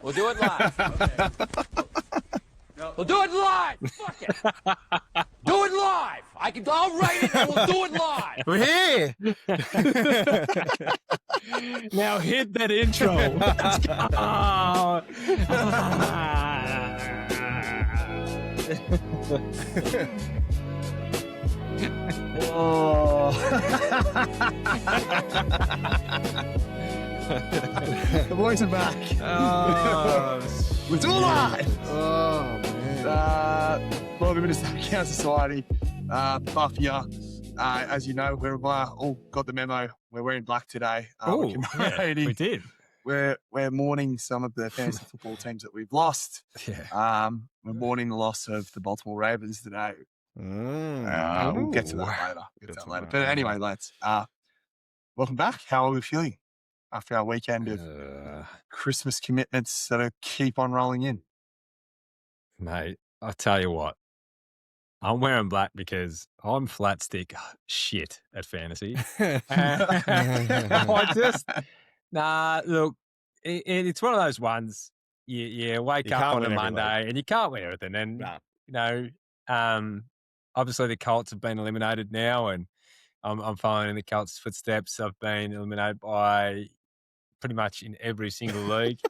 We'll do it live. Okay. We'll do it live. Fuck it. Do it live. I'll write it and we'll do it live. We're here. Now hit that intro. Let's go. Oh. The boys are back. We're doing live. Oh, man. Welcome to State Count Society. Mafia. As you know, we're all got the memo. We're wearing black today. We did. We're mourning some of the fantasy football teams that we've lost. Yeah. We're mourning the loss of the Baltimore Ravens today. We'll get to that later. But anyway, lads, welcome back. How are we feeling after our weekend of Christmas commitments that keep on rolling in? Mate, I'll tell you what. I'm wearing black because I'm flat stick shit at fantasy. Look, it's one of those ones you wake up on a Monday and you can't wear it. And then, obviously the Colts have been eliminated now and I'm following in the Colts' footsteps. I've been eliminated by pretty much in every single league.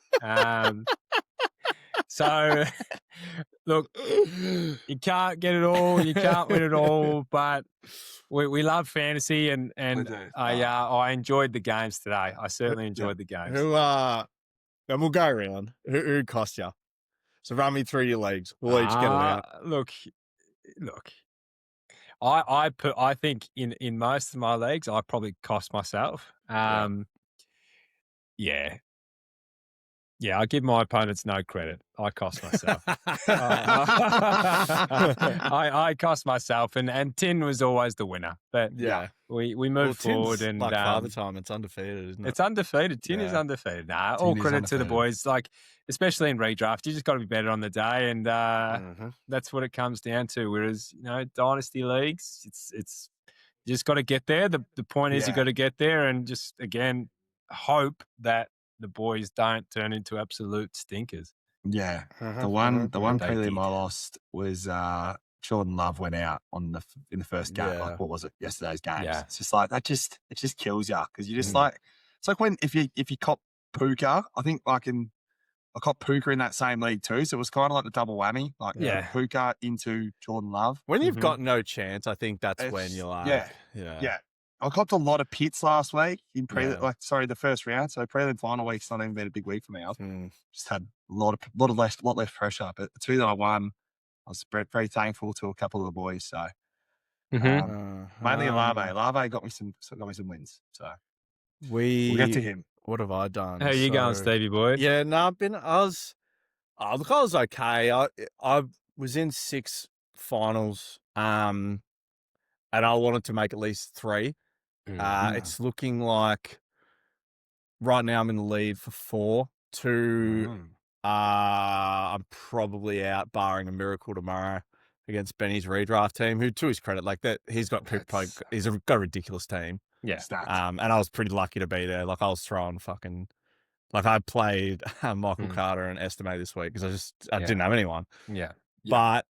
So, look, you can't get it all, you can't win it all, but we love fantasy and I enjoyed the games today. I certainly enjoyed the games. And we'll go around. Who cost you? So run me through your leagues. We'll each get it out. Look. I think in most of my leagues, I probably cost myself. Yeah, I give my opponents no credit. I cost myself. I cost myself, and Tin was always the winner. But we moved forward, and like Father Time, it's undefeated, isn't it? It's undefeated. Tin is undefeated. All credit to the boys. Like, especially in redraft, you just got to be better on the day, and that's what it comes down to. Whereas dynasty leagues, it's you just got to get there. The point is you got to get there, and just again hope that the boys don't turn into absolute stinkers. Yeah. The one prelim I lost was Jordan Love went out in the first game. Yeah. Like, what was it? Yesterday's game. Yeah. It's just like it just kills you because you just like it's like when if you cop Puka, I think I cop Puka in that same league too. So it was kind of like the double whammy, like Puka into Jordan Love. When you've got no chance, I think that's when you're like, yeah. I copped a lot of pits last week in the first round. So prelim final week's not even been a big week for me. I just had a lot less pressure. But the two that I won, I was very thankful to a couple of the boys. So mainly Larve. Larve got me some wins. So we'll get to him. What have I done? How you going, Stevie boy? Yeah, I was okay. I was in 6 finals, and I wanted to make at least 3. It's looking like right now I'm in the lead for 4. 2, I'm probably out, barring a miracle tomorrow against Benny's redraft team, who, to his credit, like that, he's got a ridiculous team. Yeah. And I was pretty lucky to be there. Like I was throwing I played Michael Carter and Estimate this week because I didn't have anyone. Yeah. But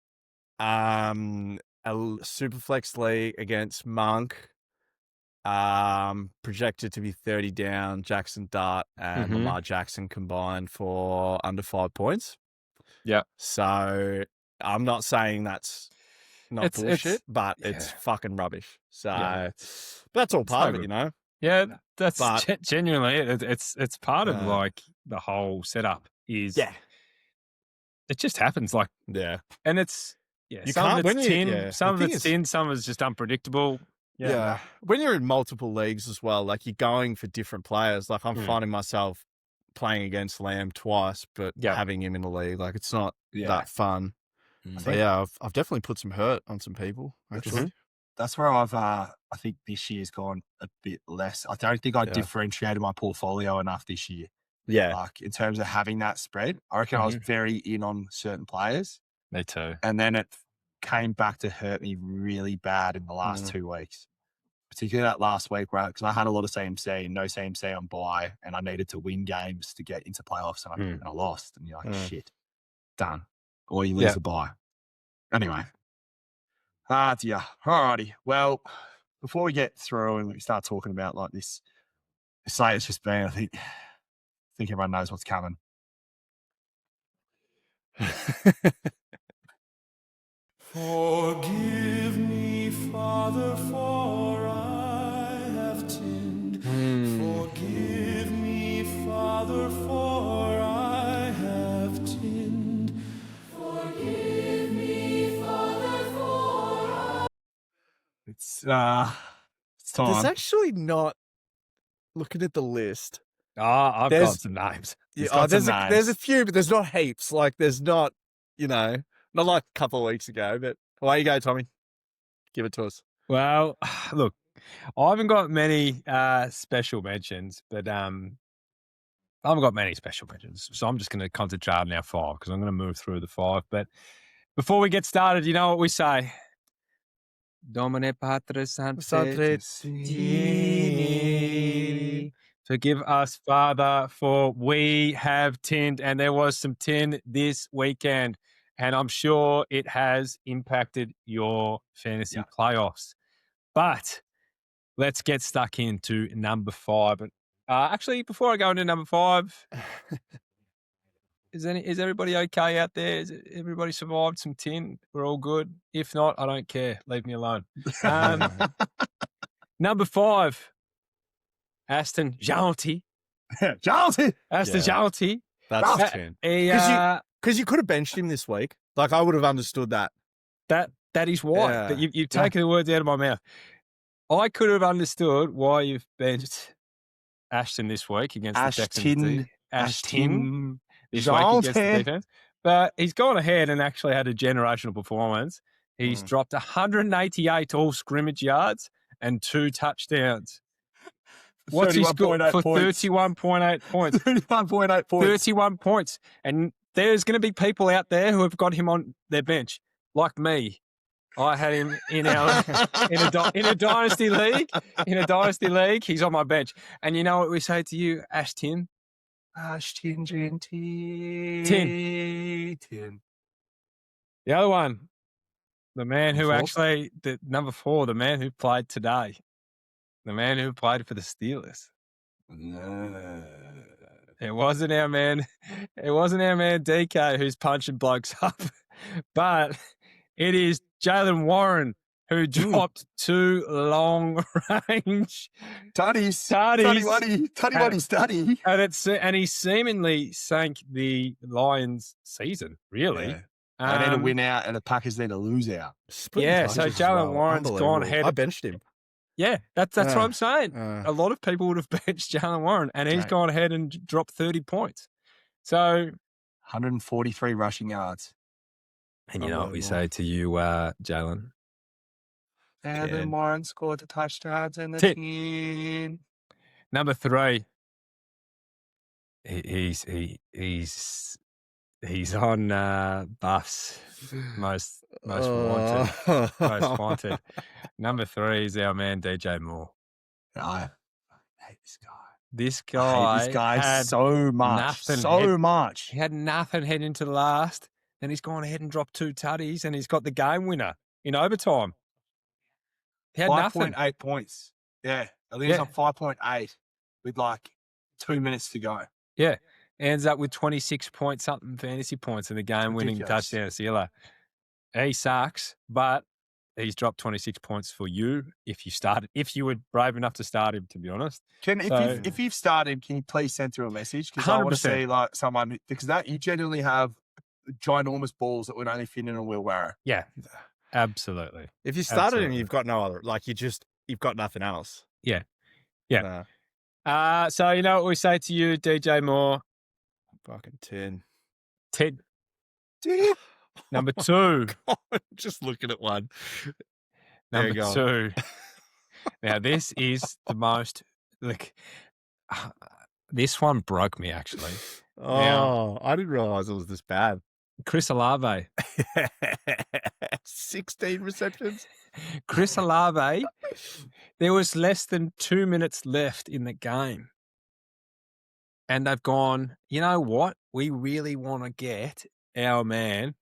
a Superflex league against Monk, projected to be 30 down, Jackson Dart and Lamar Jackson combined for under 5 points. Yeah. So I'm not saying that's not bullshit, but it's fucking rubbish. So but that's all part of it, Yeah, that's genuinely it's part of like the whole setup is it just happens and it's some of it's tin, some of it's tin, some of it's just unpredictable. Yeah. When you're in multiple leagues as well, like you're going for different players. Like I'm finding myself playing against Lamb twice, but having him in the league, like it's not that fun. So I've definitely put some hurt on some people. Actually, that's where I think this year's gone a bit less. I don't think I differentiated my portfolio enough this year. Yeah, like in terms of having that spread, I reckon I was very in on certain players. Me too. And then it came back to hurt me really bad in the last 2 weeks, particularly that last week because I had a lot of CMC, no CMC on bye, and I needed to win games to get into playoffs, and I lost. And you're like, shit, done. Or you lose the bye. Anyway. Dear. Alrighty. Well, before we get through and we start talking about like this slate it's just been, I think everyone knows what's coming. Forgive me, Father, for I have sinned. Forgive me, Father, for I have sinned. Forgive me, Father, for I... It's time. There's actually not, looking at the list. I've got some names. There's a few, but there's not heaps. Like, there's not, not like a couple of weeks ago, but away you go, Tommy. Give it to us. Well, look, I haven't got many special mentions, but I haven't got many special mentions. So I'm just going to concentrate on our 5 because I'm going to move through the 5. But before we get started, you know what we say? Domine Patris Sanctus. Forgive us, Father, for we have tinned, and there was some tin this weekend, and I'm sure it has impacted your fantasy playoffs. But let's get stuck into number 5. Actually, before I go into number 5, is everybody okay out there? Is everybody survived some tin? We're all good. If not, I don't care. Leave me alone. Number 5, Aston Gentil. Aston Gentil. That's 10. Because you could have benched him this week. Like, I would have understood that. That is why. Yeah. But you've taken the words out of my mouth. I could have understood why you've benched Ashton this week against the Texans. Ashton this week against the defense. But he's gone ahead and actually had a generational performance. He's dropped 188 all scrimmage yards and 2 touchdowns. What's he scored for 31.8 points? 31.8 points. 31 points. And there's going to be people out there who have got him on their bench, like me. I had him in a dynasty league. In a dynasty league, he's on my bench. And you know what we say to you, Ashton? Ashton Gentil. 10. The other one, the man who actually, number 4, the man who played today. The man who played for the Steelers. It wasn't our man. It wasn't our man DK who's punching blokes up, but it is Jalen Warren who dropped 2 long range tutties, and he seemingly sank the Lions' season. Really, they need to win out, and the Packers need to lose out. So Jalen Warren's gone ahead. I benched him. Yeah, that's what I'm saying. A lot of people would have benched Jalen Warren, and he's gone ahead and dropped 30 points. So 143 rushing yards. And you know what we say to you, Jalen? Jalen Warren scored the touchdowns in the team. Number 3. He's on Buff's most wanted. Number 3 is our man DJ Moore. I hate this guy. This guy had so much. He had nothing heading into the last. Then he's gone ahead and dropped 2 tutties, and he's got the game winner in overtime. He had 5.8 points. Yeah, I think he's on 5.8 with like 2 minutes to go. Yeah, ends up with 26 point something fantasy points in the game-winning touchdown. See you later. He sucks, but he's dropped 26 points for you if you were brave enough to start him, to be honest. If you've started him, can you please send through a message? Because I want to see like someone, because you genuinely have ginormous balls that would only fit in a wheelbarrow. Yeah, absolutely. If you started him, you've got no other, like you've got nothing else. Yeah. So you know what we say to you, DJ Moore? Fucking 10. Number 2. Just looking at one. Number 2. Now this is the most this one broke me actually. I didn't realize it was this bad. Chris Olave. 16 receptions. Chris Olave, there was less than 2 minutes left in the game. And they've gone, you know what? We really want to get our man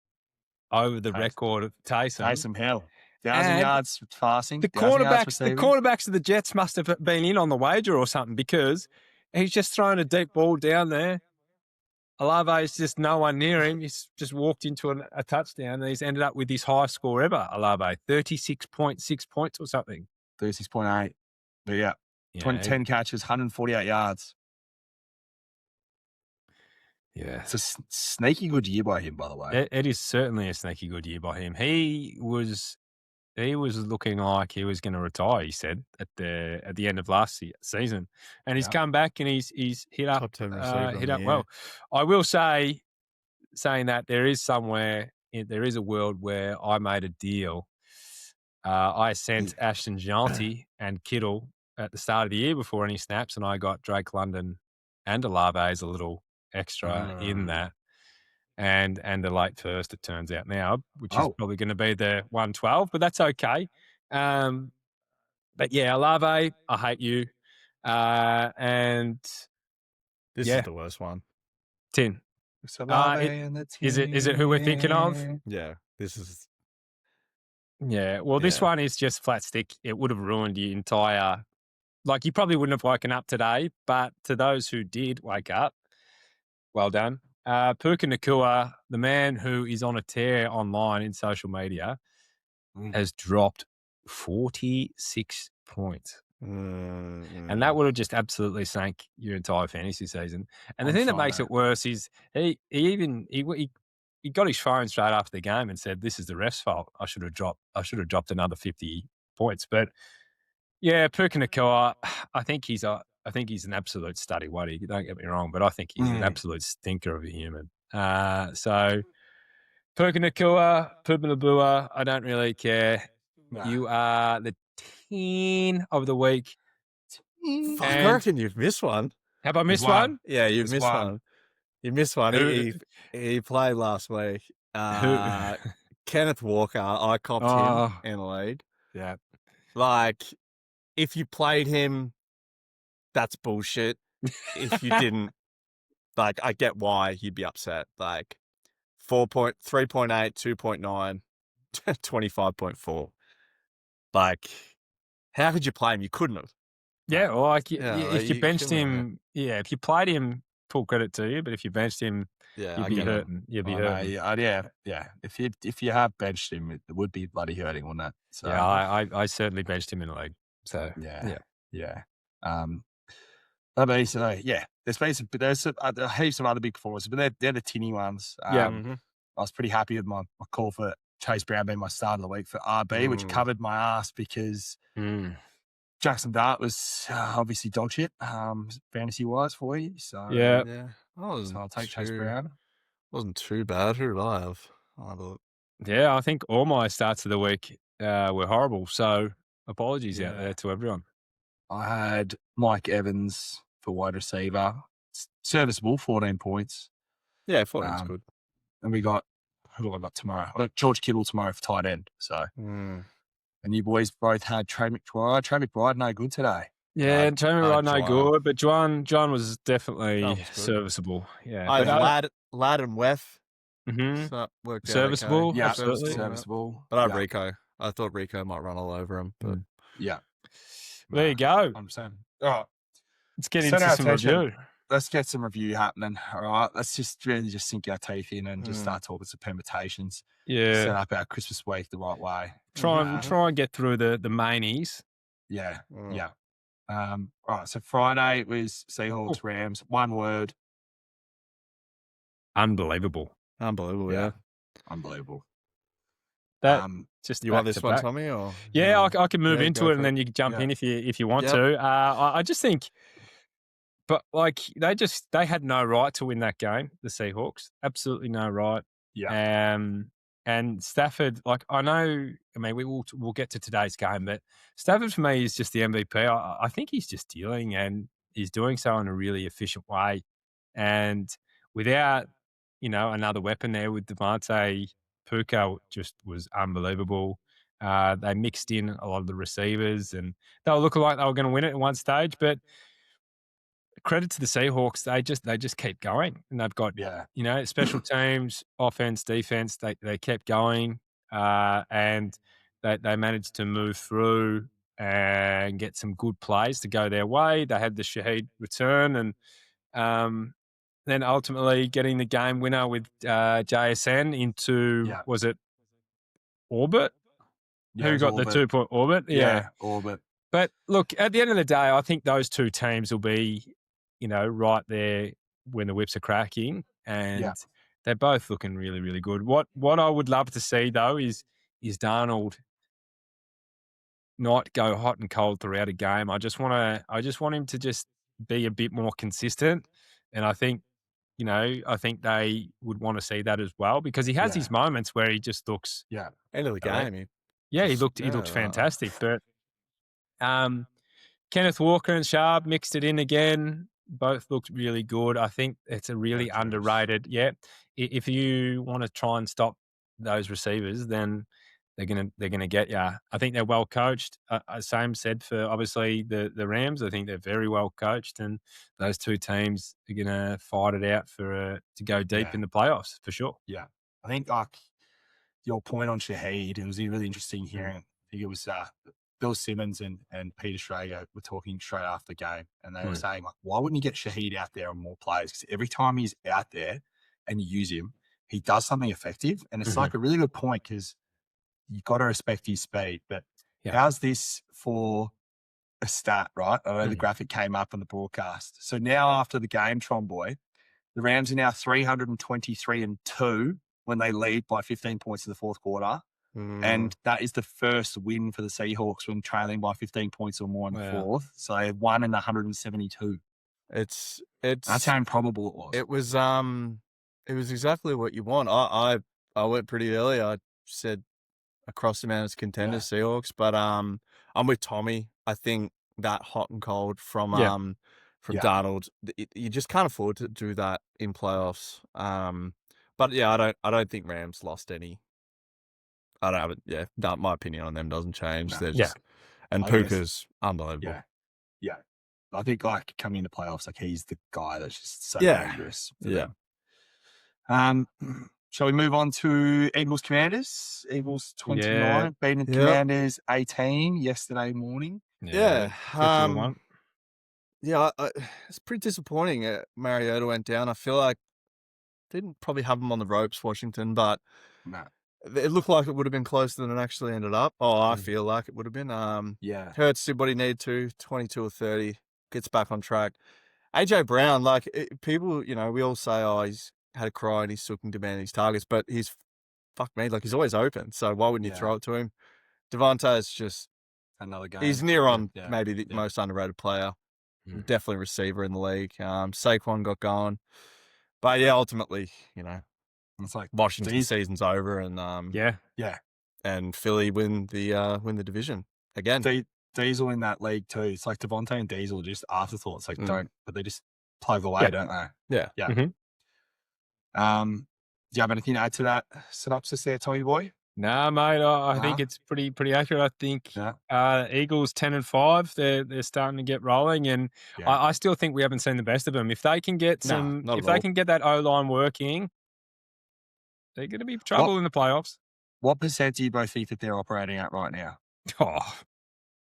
over the record of Taysom. Taysom Hill. 1,000 yards passing. The 1,000 yards quarterbacks of the Jets must have been in on the wager or something, because he's just thrown a deep ball down there. Olave is just no one near him. He's just walked into a touchdown, and he's ended up with his highest score ever, Olave, 36.6 points or something. 36.8. But yeah, 10 catches, 148 yards. Yeah. It's a sneaky good year by him, by the way. It is certainly a sneaky good year by him. He was looking like he was going to retire, he said, at the end of last season. And he's come back and he's hit up, Top 10 receiver hit up well. I will say, saying that, there is a world where I made a deal. I sent Ashton Gianti and Kittle at the start of the year before any snaps, and I got Drake London and Olave as a little extra in that. And a late first, it turns out now, which is probably going to be the 112, but that's okay. But yeah, Olave, I hate you. And this is the worst one. 10. Is it who we're thinking of? Yeah, this is. Yeah, well, this one is just flat stick. It would have ruined your entire. Like, you probably wouldn't have woken up today, but to those who did wake up, well done. Puka Nacua, the man who is on a tear online in social media, has dropped 46 points. And that would have just absolutely sank your entire fantasy season. And the thing that makes it worse is he got his phone straight after the game and said, "This is the ref's fault. I should have dropped another 50 points." But yeah, Puka Nacua, I think he's an absolute study waddy. Don't get me wrong, but I think he's an absolute stinker of a human. So Puka Nacua, Puka Nabua, I don't really care. Nah. You are the 10 of the week. I reckon you've missed one. Have I missed one? Yeah, you've missed one. You missed one. He played last week. Kenneth Walker, I copped him in the league. Yeah. Like, if you played him, that's bullshit. If you didn't, like, I get why you'd be upset. Like, 3.8, 2.9, 25.4. Like, how could you play him? You couldn't have. Yeah, well, like, if you benched him, if you played him, full credit to you. But if you benched him, you'd be hurting. You'd be hurting. Yeah. If you have benched him, it would be bloody hurting, wouldn't it? So, yeah, I certainly benched him in the league. So yeah. There's heaps of other big performances, but they're the tinny ones. I was pretty happy with my call for Chase Brown being my start of the week for RB, which covered my ass because Jackson Dart was obviously dog shit, fantasy wise for you. So so I'll take Chase Brown. Wasn't too bad. Who did I have? Yeah, I think all my starts of the week were horrible. So apologies out there to everyone. I had Mike Evans for wide receiver, serviceable, 14 points. Yeah, 14's good. And we got, who do I got tomorrow? I got George Kittle tomorrow for tight end. So, and you boys both had Trey McBride. Trey McBride, no good today. Yeah, Trey McBride, no good. But Juan was definitely serviceable. Yeah, I had Lad and Weth. So worked serviceable. Okay. Yeah, absolutely serviceable. But I had Rico. I thought Rico might run all over him. But there you go. I'm saying. All right. Let's get into some review. Let's get some review happening. All right. Let's just really just sink our teeth in and just start talking some permutations. Yeah. Set up our Christmas week the right way. Try and get through the mainies. Yeah. Yeah. All right. So Friday was Seahawks Rams. One word. Unbelievable. Yeah. Unbelievable. That just you want this one, Tommy? Or I can move into it and then you can jump in if you want to. I just think, but like they had no right to win that game. The Seahawks, absolutely no right. Yeah. And Stafford, like I mean, we'll get to today's game, but Stafford for me is just the MVP. I think he's just dealing and he's doing so in a really efficient way, and without another weapon there with Devontae. Puka just was unbelievable. They mixed in a lot of the receivers, and they were looking like they were going to win it at one stage. But credit to the Seahawks, they just keep going, and they've got special teams, offense, defense. They kept going, and they managed to move through and get some good plays to go their way. They had the Shaheed return, and then ultimately getting the game winner with JSN into was it orbit? Who got the 2-point orbit? Yeah, orbit. But look, at the end of the day, I think those two teams will be, right there when the whips are cracking, and they're both looking really, really good. What I would love to see though is Darnold not go hot and cold throughout a game. I just want him to just be a bit more consistent, and I think they would want to see that as well, because he has his moments where he just looks end of the game. he looked fantastic, but Kenneth Walker and Sharp mixed it in again. Both looked really good. I think it's a really underrated. Yeah, if you want to try and stop those receivers, then they're gonna get you. I think they're well coached. Same said for obviously the Rams. I think they're very well coached, and those two teams are gonna fight it out to go deep in the playoffs for sure. Yeah, I think like your point on Shaheed, it was really interesting hearing. I think it was Bill Simmons and Peter Schrager were talking straight after the game, and they were saying, like, why wouldn't you get Shaheed out there on more plays? Because every time he's out there and you use him, he does something effective. And it's like a really good point, because you've got to respect his speed. But how's this for a stat, right? I know the graphic came up on the broadcast. So now after the game, Tron Boy, the Rams are now 323-2 when they lead by 15 points in the fourth quarter. And that is the first win for the Seahawks when trailing by 15 points or more in the fourth. So they won in 172. It's that's how improbable it was. It was exactly what you want. I went pretty early. I said across the amount as contenders Seahawks, but I'm with Tommy. I think that hot and cold from Darnold, you just can't afford to do that in playoffs. But I don't think Rams lost any. I don't have it. Yeah, my opinion on them doesn't change. They're just, and Puka's unbelievable. Yeah. I think like coming into playoffs, like he's the guy that's just so dangerous for them. Shall we move on to Eagles Commanders? Eagles 29, beating Commanders 18 yesterday morning. It's pretty disappointing. Mariota went down. I feel like didn't probably have him on the ropes, Washington, but it looked like it would have been closer than it actually ended up. I feel like it would have been. Hurts did what he needed to, 22 or 30, gets back on track. AJ Brown, people, we all say, he's had a cry and he's still demanding his targets, but he's he's always open. So why wouldn't you throw it to him? Devontae is just another guy. He's near on maybe the most underrated player. Definitely receiver in the league. Saquon got going, but ultimately, it's like Washington season's over, and and Philly win the division again. Diesel in that league too. It's like Devontae and Diesel just afterthoughts. Like but they just plug away, don't they? Yeah. Do you have anything to add to that synopsis there, Tommy boy? No, mate. I think it's pretty accurate. I think Eagles 10-5. They're starting to get rolling, and I still think we haven't seen the best of them. If they can get can get that O-line working, they're going to be trouble in the playoffs. What percent do you both think that they're operating at right now?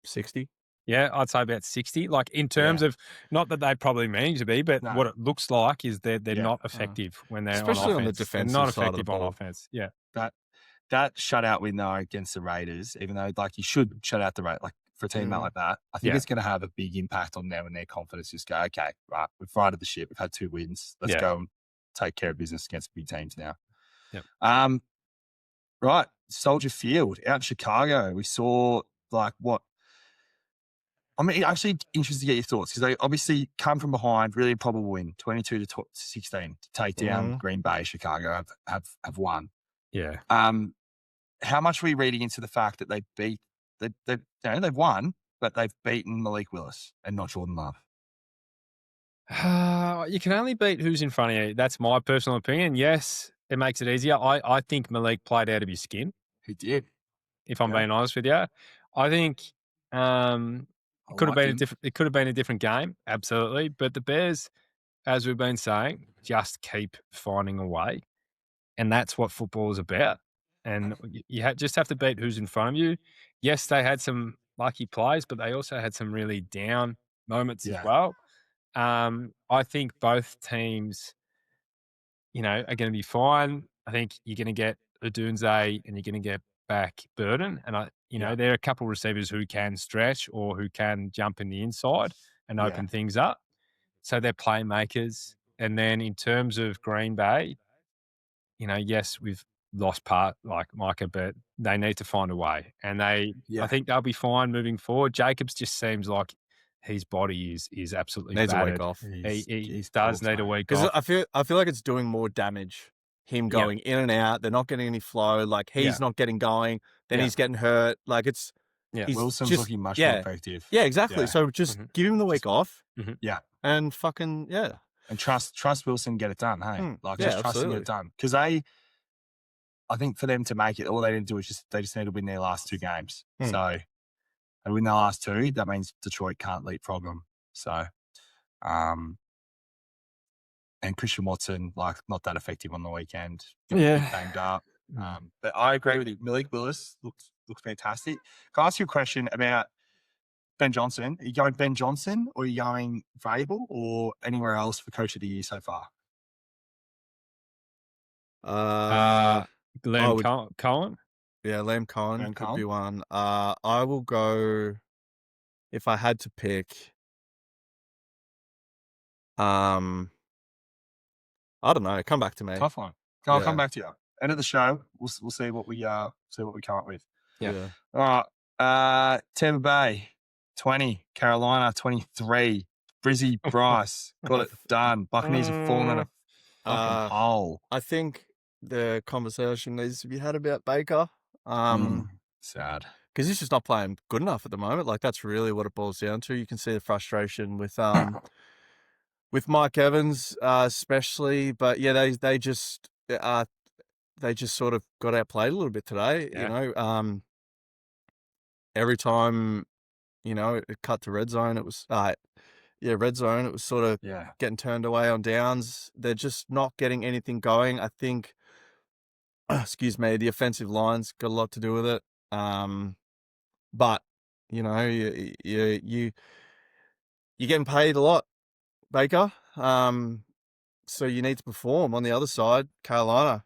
60. Yeah, I'd say about 60. Like in terms of, not that they probably mean to be, but what it looks like is they're not effective when they're especially on offense. On the defensive they're not side effective of the on ball. offense. Yeah. That shutout win though against the Raiders, even though like you should shut out the Raiders, like for a team like that, I think it's going to have a big impact on them and their confidence. Just go, okay, right, we've righted the ship. We've had 2 wins. Let's go and take care of business against big teams now. Yep. Right, Soldier Field out in Chicago. We saw I'm actually interested to get your thoughts, because they obviously come from behind, really improbable win, 22-16 to take down Green Bay. Chicago have won. Yeah. How much are we reading into the fact that they've won, but they've beaten Malik Willis and not Jordan Love? You can only beat who's in front of you. That's my personal opinion. Yes, it makes it easier. I think Malik played out of his skin, He did. if I'm Yeah. being honest with you. I think it could have like been him. it could have been a different game, absolutely. But the Bears, as we've been saying, just keep finding a way. And that's what football is about. And you just have to beat who's in front of you. Yes, they had some lucky plays, but they also had some really down moments as Yeah. well. I think both teams, are going to be fine. I think you're going to get Odunze and you're going to get back Burden. And there are a couple of receivers who can stretch or who can jump in the inside and open things up. So they're playmakers. And then in terms of Green Bay, yes, we've lost part like Micah, but they need to find a way. And I think they'll be fine moving forward. Jacobs just seems like his body is absolutely Needs battered. a week off. He does need a week Because off. I feel like it's doing more damage. Him going in and out. They're not getting any flow. Like he's not getting going. Then he's getting hurt. Like it's Wilson's just, looking much more effective. Yeah, exactly. Yeah. So just give him the week off. Yeah. And fucking And trust Wilson get it done. Hey, just trust him get it done. Because I think for them to make it, all they need to do is they just need to win their last 2 games. So they win their last 2. That means Detroit can't leapfrog them. So, and Christian Watson, not that effective on the weekend. Banged up. But I agree with you. Malik Willis looks fantastic. Can I ask you a question about Ben Johnson? Are you going Ben Johnson or are you going Vrabel or anywhere else for Coach of the Year so far? Liam Cohen? Yeah, Liam Cohen could be one. I will go, if I had to pick, I don't know. Come back to me. Tough one. I'll come back to you. End of the show. We'll see what we come up with. Yeah. All right. Tampa Bay 20, Carolina 23. Brizzy Bryce got it done. Buccaneers have fallen in a fucking hole. I think the conversation needs to be had about Baker. Sad. Because he's just not playing good enough at the moment. Like that's really what it boils down to. You can see the frustration with Mike Evans, especially. But yeah, they just sort of got outplayed a little bit today. Yeah. Every time, it cut to red zone, it was red zone. It was sort of getting turned away on downs. They're just not getting anything going. I think, excuse me, the offensive line's got a lot to do with it. But you're getting paid a lot, Baker. So you need to perform. On the other side, Carolina,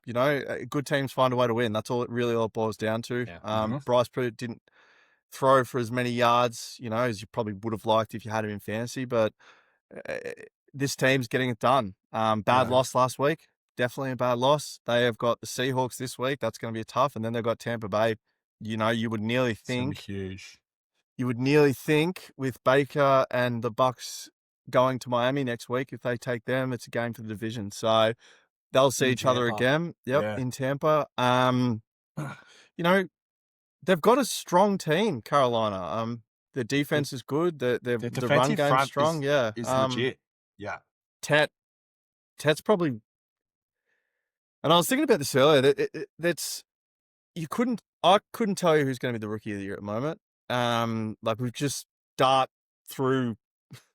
good teams find a way to win. That's all it boils down to. Yeah. Bryce Pruitt didn't throw for as many yards, as you probably would have liked if you had him in fantasy, but this team's getting it done. Bad loss last week. Definitely a bad loss. They have got the Seahawks this week. That's going to be tough. And then they've got Tampa Bay. You would nearly think huge. You would nearly think with Baker and the Bucks going to Miami next week, if they take them, it's a game for the division. So they'll see each other again. In Tampa. They've got a strong team, Carolina. The defense is good. The run game's strong. Is legit. Yeah. Tet's probably. And I was thinking about this earlier. I couldn't tell you who's going to be the rookie of the year at the moment. We just dart through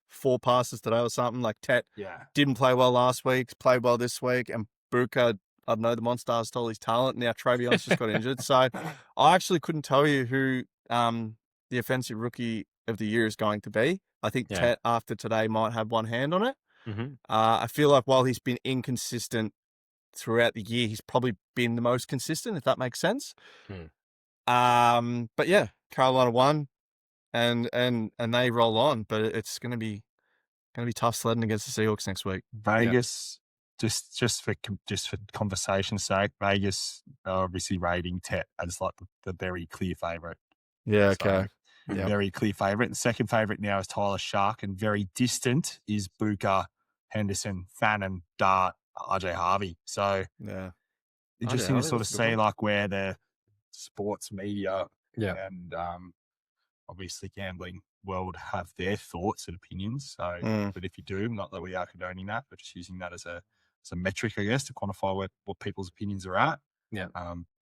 4 passes today or something. Like Tet didn't play well last week, played well this week, and Buka, I don't know, the Monstars stole his talent. Now Travion's just got injured. So I actually couldn't tell you who the offensive rookie of the year is going to be. I think Tet, after today, might have one hand on it. Mm-hmm. I feel like while he's been inconsistent throughout the year, he's probably been the most consistent, if that makes sense. But yeah, Carolina won, and they roll on. But it's going to be tough sledding against the Seahawks next week. Vegas, just for conversation's sake, Vegas are obviously rating Tet as like the very clear favourite. Yeah, okay. Very clear favourite. The second favourite now is Tyler Shark, and very distant is Buka, Henderson, Fannin, Dart, RJ Harvey. So interesting to sort of see where the sports media and obviously gambling world have their thoughts and opinions. So, but if you do, not that we are condoning that, but just using that as a metric, I guess, to quantify what people's opinions are at. Yeah.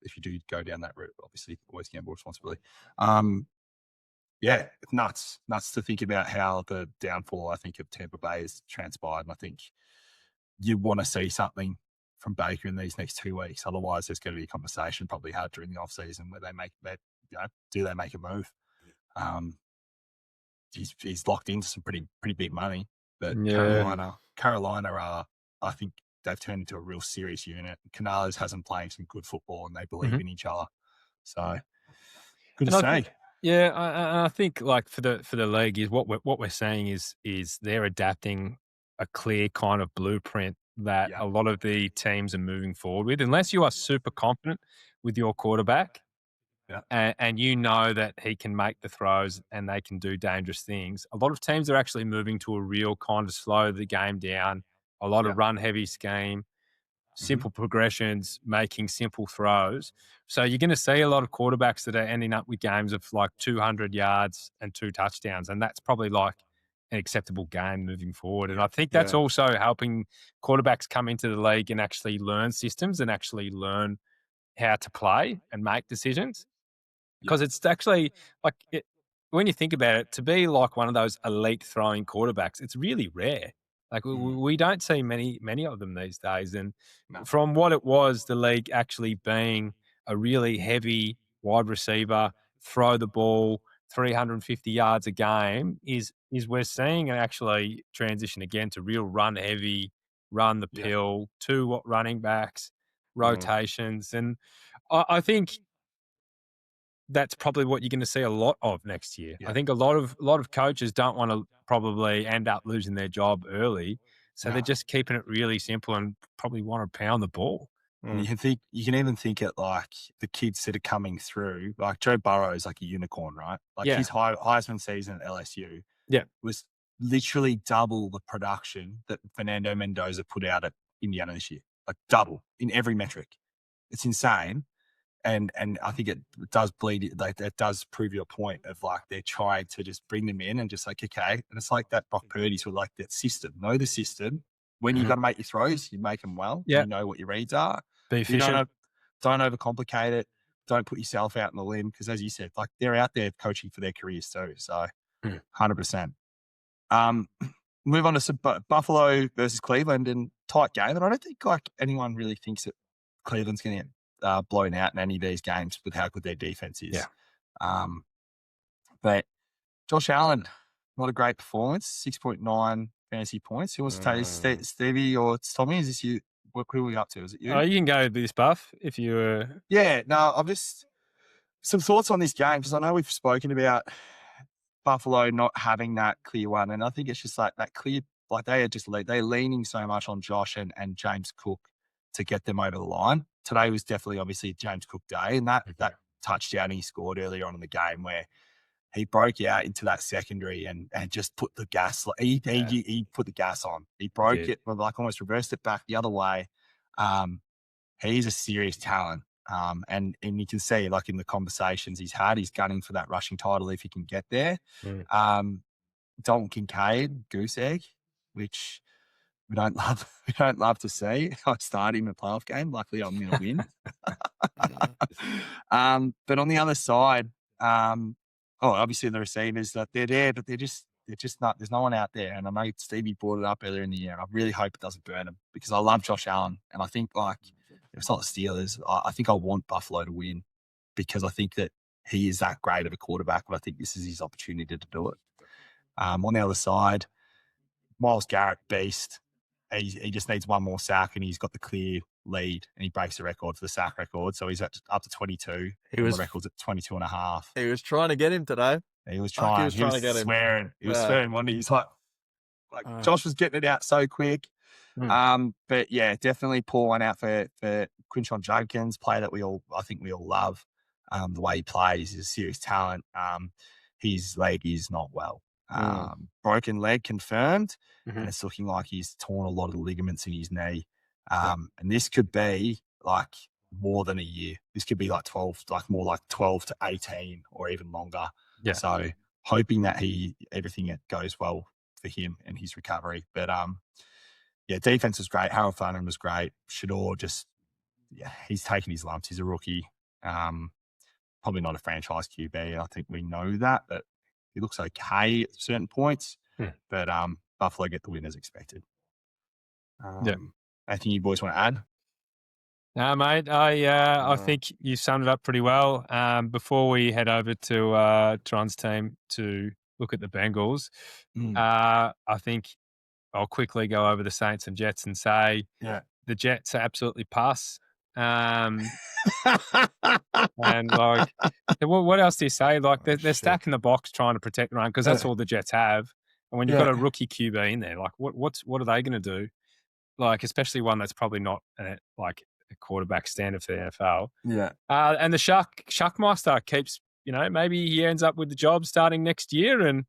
If you do go down that route, obviously always gamble responsibly. Yeah, it's nuts to think about how the downfall, I think, of Tampa Bay has transpired. And I think you want to see something from Baker in these next 2 weeks. Otherwise, there's going to be a conversation probably had during the off season where they make that, do they make a move? He's locked into some pretty big money, but Carolina are, I think they've turned into a real serious unit. Canales has them playing some good football and they believe in each other. So good to see. I think like for the league is what we're saying is they're adapting a clear kind of blueprint that a lot of the teams are moving forward with. Unless you are super confident with your quarterback, and you know that he can make the throws and they can do dangerous things, a lot of teams are actually moving to a real kind of slow the game down, a lot of run heavy scheme, simple progressions, making simple throws. So you're going to see a lot of quarterbacks that are ending up with games of like 200 yards and 2 touchdowns. And that's probably like an acceptable game moving forward. And I think that's also helping quarterbacks come into the league and actually learn systems and actually learn how to play and make decisions. Because it's actually like when you think about it, to be like one of those elite throwing quarterbacks, it's really rare. Like we don't see many of them these days. And from what it was, the league actually being a really heavy wide receiver, throw the ball 350 yards a game is we're seeing it actually transition again to real run heavy, run the pill, 2 running backs, rotations. And I think that's probably what you're going to see a lot of next year. I think a lot of coaches don't want to probably end up losing their job early, so they're just keeping it really simple and probably want to pound the ball. And you can even think at like the kids that are coming through, like Joe Burrow is like a unicorn, right? Like his Heisman season at LSU was literally double the production that Fernando Mendoza put out at Indiana this year, like double in every metric. It's insane. And I think it does bleed, like that does prove your point of like they're trying to just bring them in and just like, okay. And it's like that Brock Purdy sort of like that system. Know the system. When you got to make your throws, you make them well. You know what your reads are. Be efficient. Don't overcomplicate it. Don't put yourself out on the limb because, as you said, like they're out there coaching for their careers too. So 100%. Move on to some Buffalo versus Cleveland and tight game. And I don't think like anyone really thinks that Cleveland's going to get blown out in any of these games with how good their defense is. But Josh Allen, not a great performance, 6.9 fantasy points. Who wants to take this? Stevie or Tommy? Is this you? What are we up to? Is it you? You can go with this, Buff, if you Yeah, no, I've just some thoughts on this game because I know we've spoken about Buffalo not having that clear one. And I think it's just like that clear, like they're leaning so much on Josh and James Cook to get them over the line. Today was definitely obviously James Cook day, and that touchdown he scored earlier on in the game where he broke out into that secondary and just put the gas. He put the gas on. He broke it, like almost reversed it back the other way. He's a serious talent. And you can see like in the conversations he's had, he's gunning for that rushing title if he can get there. Dalton Kincaid, goose egg, which we don't love to see. I start him in a playoff game. Luckily, I'm going to win. But on the other side, obviously the receivers that they're there, but they're just not. There's no one out there. And I know Stevie brought it up earlier in the year. I really hope it doesn't burn him because I love Josh Allen, and I think like if it's not the Steelers, I think I want Buffalo to win because I think that he is that great of a quarterback, but I think this is his opportunity to do it. On the other side, Myles Garrett, beast. He just needs one more sack and he's got the clear lead and he breaks the record for the sack record. So he's up to 22. The record's at 22 and a half. He was trying to get him today. He was trying to get him. Swearing. He was swearing one day. He's like Josh was getting it out so quick. But yeah, definitely pour one out for Quinshon Judkins, player that I think we all love. The way he plays, he's a serious talent. His leg is not well. Broken leg confirmed, and it's looking like he's torn a lot of the ligaments in his knee. And this could be like more than a year. This could be like 12, like more like 12 to 18 or even longer. So hoping that everything goes well for him and his recovery. But yeah, defense was great. Harold Farnham was great. Shador he's taking his lumps. He's a rookie. Probably not a franchise QB. I think we know that, but he looks okay at certain points. But Buffalo get the win as expected. Anything you boys want to add? No, mate. I think you summed it up pretty well. Before we head over to Tron's team to look at the Bengals, I think I'll quickly go over the Saints and Jets and say the Jets are absolutely pus. And like, what else do you say? Like they're stacking the box trying to protect the run because that's all the Jets have. And when you've got a rookie QB in there, like what are they going to do? Like especially one that's probably not like a quarterback standard for the NFL. Yeah. And the Shuckmaster keeps, maybe he ends up with the job starting next year, and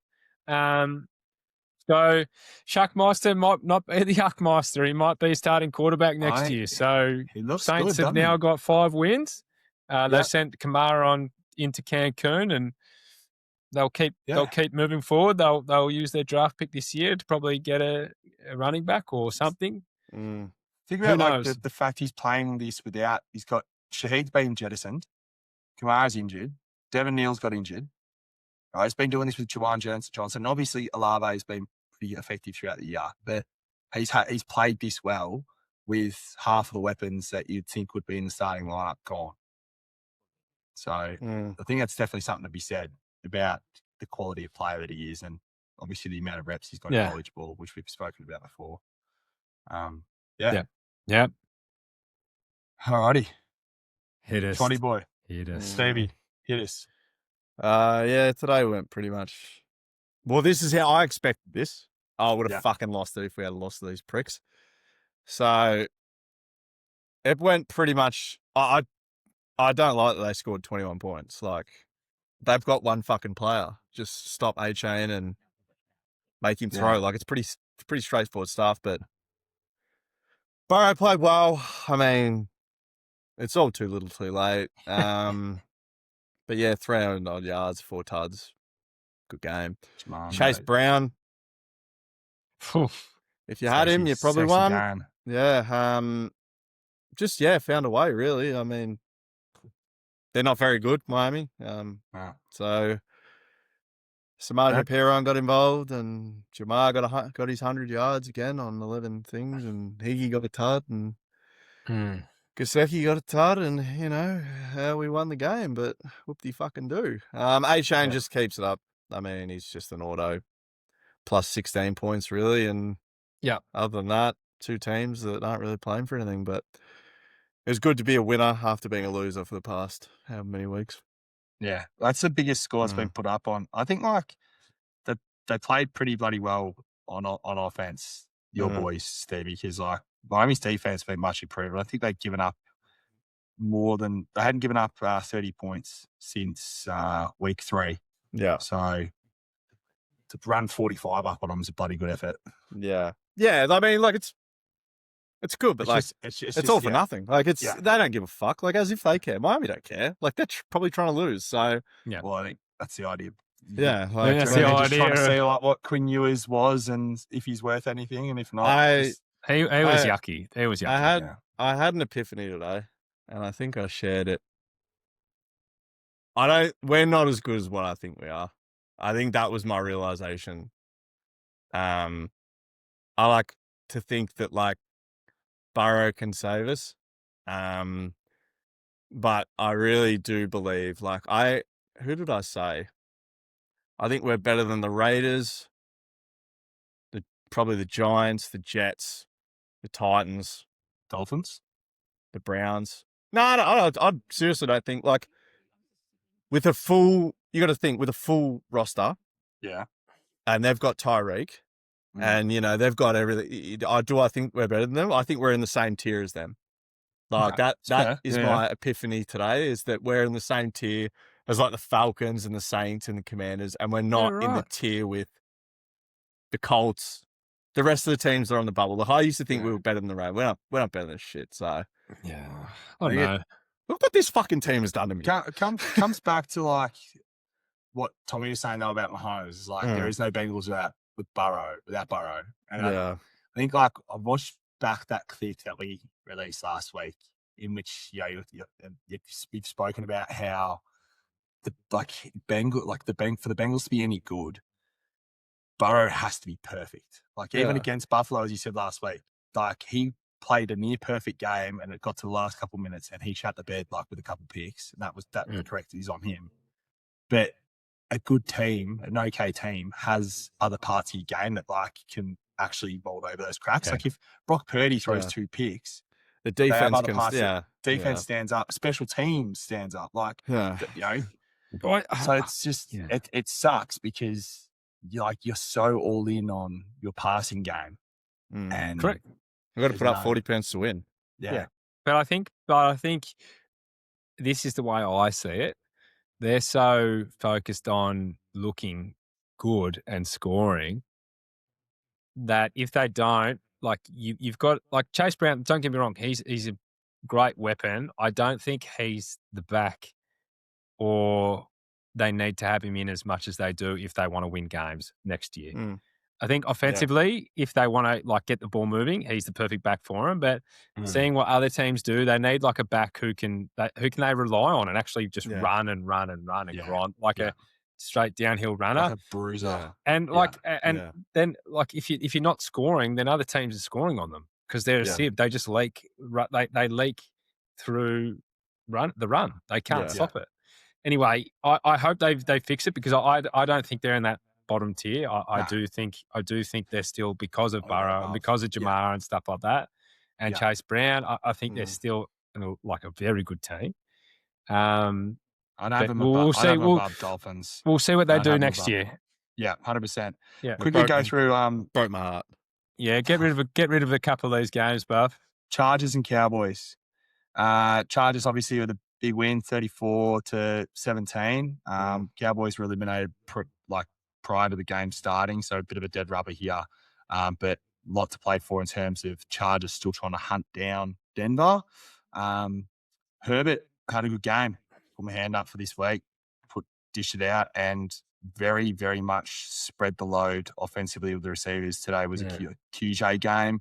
so Shuckmaster might not be the Yuckmaster. He might be starting quarterback next year. So Saints have now got 5 wins. They've sent Kamara into Cancun, and they'll keep moving forward. They'll use their draft pick this year to probably get a running back or something. Think about the fact he's playing this without. He's got Shaheed's been jettisoned, Kamara's injured, Devin Neal's got injured. Right, he's been doing this with Juwan Johnson. Obviously, Olave's been pretty effective throughout the year, but he's played this well with half of the weapons that you'd think would be in the starting lineup gone. So I think that's definitely something to be said about the quality of player that he is, and obviously the amount of reps he's got in college ball, which we've spoken about before. Yeah. Alrighty. Hit us. 20 boy. Hit us. Stevie, hit us. Today went pretty much. Well, this is how I expected this. I would have fucking lost it if we had lost to these pricks. So it went pretty much. I don't like that they scored 21 points. Like they've got one fucking player. Just stop A-Chain and make him throw. Like it's pretty straightforward stuff. But Burrow played well. I mean, it's all too little, too late. But yeah, 300 odd yards, 4 tuds. Good game. Chase Brown. If you had him, you probably won. Game. Yeah. Found a way, really. I mean, they're not very good, Miami. So Samaj Perron got involved, and Jamar got his 100 yards again on 11 things, and Higgy got a tud, and Gesicki got a tud, and, we won the game, but whoop-de-fucking-do. A-Chain just keeps it up. I mean, he's just an auto. Plus 16 points, really, and other than that, 2 teams that aren't really playing for anything, but it was good to be a winner after being a loser for the past how many weeks. Yeah, that's the biggest score that's been put up on. I think, like, they played pretty bloody well on offense, your boys, Stevie, because, like, Miami's defense has been much improved. I think they've given up they hadn't given up 30 points since week 3. Yeah. So to run 45 up on them is a bloody good effort. Yeah. Yeah, I mean, like, it's good, but it's all for nothing. Like, they don't give a fuck. Like, as if they care. Miami don't care. Like, they're probably trying to lose. So, well, I think that's the idea. Yeah, that's the idea. Just trying to see like what Quinn Ewers was and if he's worth anything, and if not, he was yucky. He was yucky. I had an epiphany today, and I think I shared it. We're not as good as what I think we are. I think that was my realization. I like to think that, like, Burrow can save us. But I really do believe, like, who did I say? I think we're better than the Raiders, probably the Giants, the Jets, the Titans, Dolphins, the Browns. No, I seriously don't think, like, you got to think with a full roster. Yeah. And they've got Tyreek. And, they've got everything. I think we're better than them. I think we're in the same tier as them. Like, that is my epiphany today, is that we're in the same tier as, like, the Falcons and the Saints and the Commanders, and we're not in the tier with the Colts. The rest of the teams are on the bubble. Like, I used to think we were better than the Raiders. We're not better than shit, so. Yeah. I don't know. Look what this fucking team has done to me. Comes back to, like, what Tommy was saying though about Mahomes is like there is no Bengals without Burrow. And I think like I watched back that clip that we released last week, in which you've spoken about how for the Bengals to be any good, Burrow has to be perfect. Like even against Buffalo, as you said last week, like he played a near perfect game and it got to the last couple of minutes and he shut the bed like with a couple of picks, and the correct is on him. But a good team, an okay team, has other parts of your game that like can actually mold over those cracks. Like if Brock Purdy throws 2 picks, the defense defense stands up, special teams stands up. Like so it's just it sucks because you're so all in on your passing game. And correct. We've got to put up 40 points to win. Yeah. But I think this is the way I see it. They're so focused on looking good and scoring that if they don't, like you've got like Chase Brown, don't get me wrong, he's a great weapon. I don't think he's the back, or they need to have him in as much as they do if they want to win games next year. I think offensively, if they want to like get the ball moving, he's the perfect back for him. But seeing what other teams do, they need like a back who can they rely on and actually just run and grind like a straight downhill runner, like a bruiser. And then like if you're not scoring, then other teams are scoring on them because they're a sieve. They just leak. They leak through the run. They can't stop it. Anyway, I hope they fix it because I don't think they're in that bottom tier. I do think they're still, because of Burrow and because of Jamar and stuff like that, and Chase Brown. I think they're still like a very good team. I have them above Dolphins. We'll see what they do next year. Yeah, 100%. Yeah, quickly go through. Broke my heart. Yeah, get rid of a couple of these games, Buff. Chargers and Cowboys. Chargers obviously with a big win, 34-17. Cowboys were eliminated prior to the game starting, so a bit of a dead rubber here. But a lot to play for in terms of Chargers still trying to hunt down Denver. Herbert had a good game. Put my hand up for this week. Dished it out and very, very much spread the load offensively with the receivers. Today was a QJ game.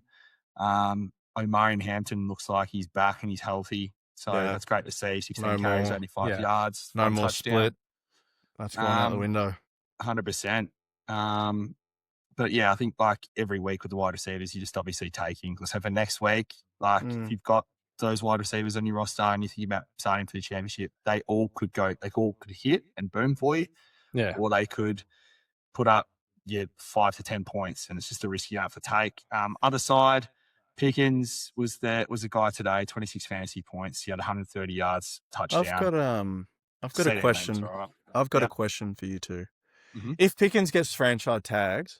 Omarion Hampton looks like he's back and he's healthy. So that's great to see. 16 carries, 85 yards. No more touchdown. split. That's going out the window. 100%. But yeah, I think like every week with the wide receivers, you just obviously taking. So for next week, like if you've got those wide receivers on your roster and you think about starting for the championship, they all could hit and boom for you. Yeah. Or they could put up 5 to 10 points, and it's just a risk you have to take. Other side, Pickens was a guy today, 26 fantasy points. He had 130 yards, touchdown. I've got a question. I've got a question for you too. If Pickens gets franchise tagged,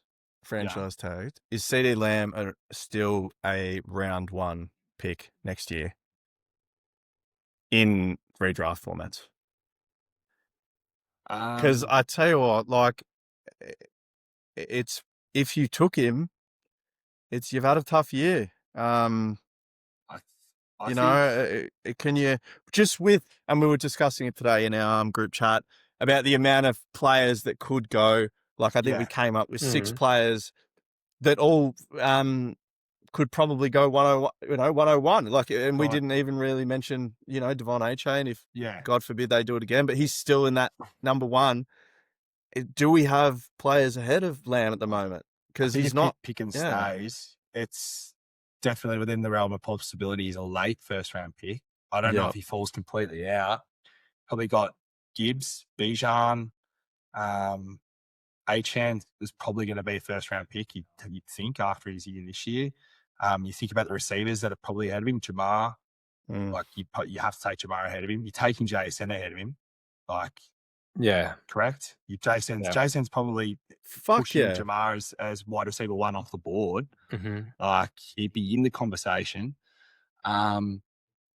is CD Lamb still a round 1 pick next year in redraft formats? Because I tell you what, like, it's if you took him, you've had a tough year. Can you just and we were discussing it today in our group chat about the amount of players that could go. Like, I think we came up with 6 players that all could probably go 101. Like, and we didn't even really mention, Devon A-Chain, if God forbid they do it again, but he's still in that number 1. Do we have players ahead of Lamb at the moment? Because he's not. Pickens stays, it's definitely within the realm of possibility. He's a late first round pick. I don't know if he falls completely out. Probably got Gibbs, Bijan, A-Chan is probably going to be a first round pick, you'd think, after his year this year. You think about the receivers that are probably ahead of him. Jamar, like you have to take Jamar ahead of him. You're taking JSN ahead of him, correct. Jason's probably pushing Jamar as wide receiver 1 off the board. Like, he'd be in the conversation.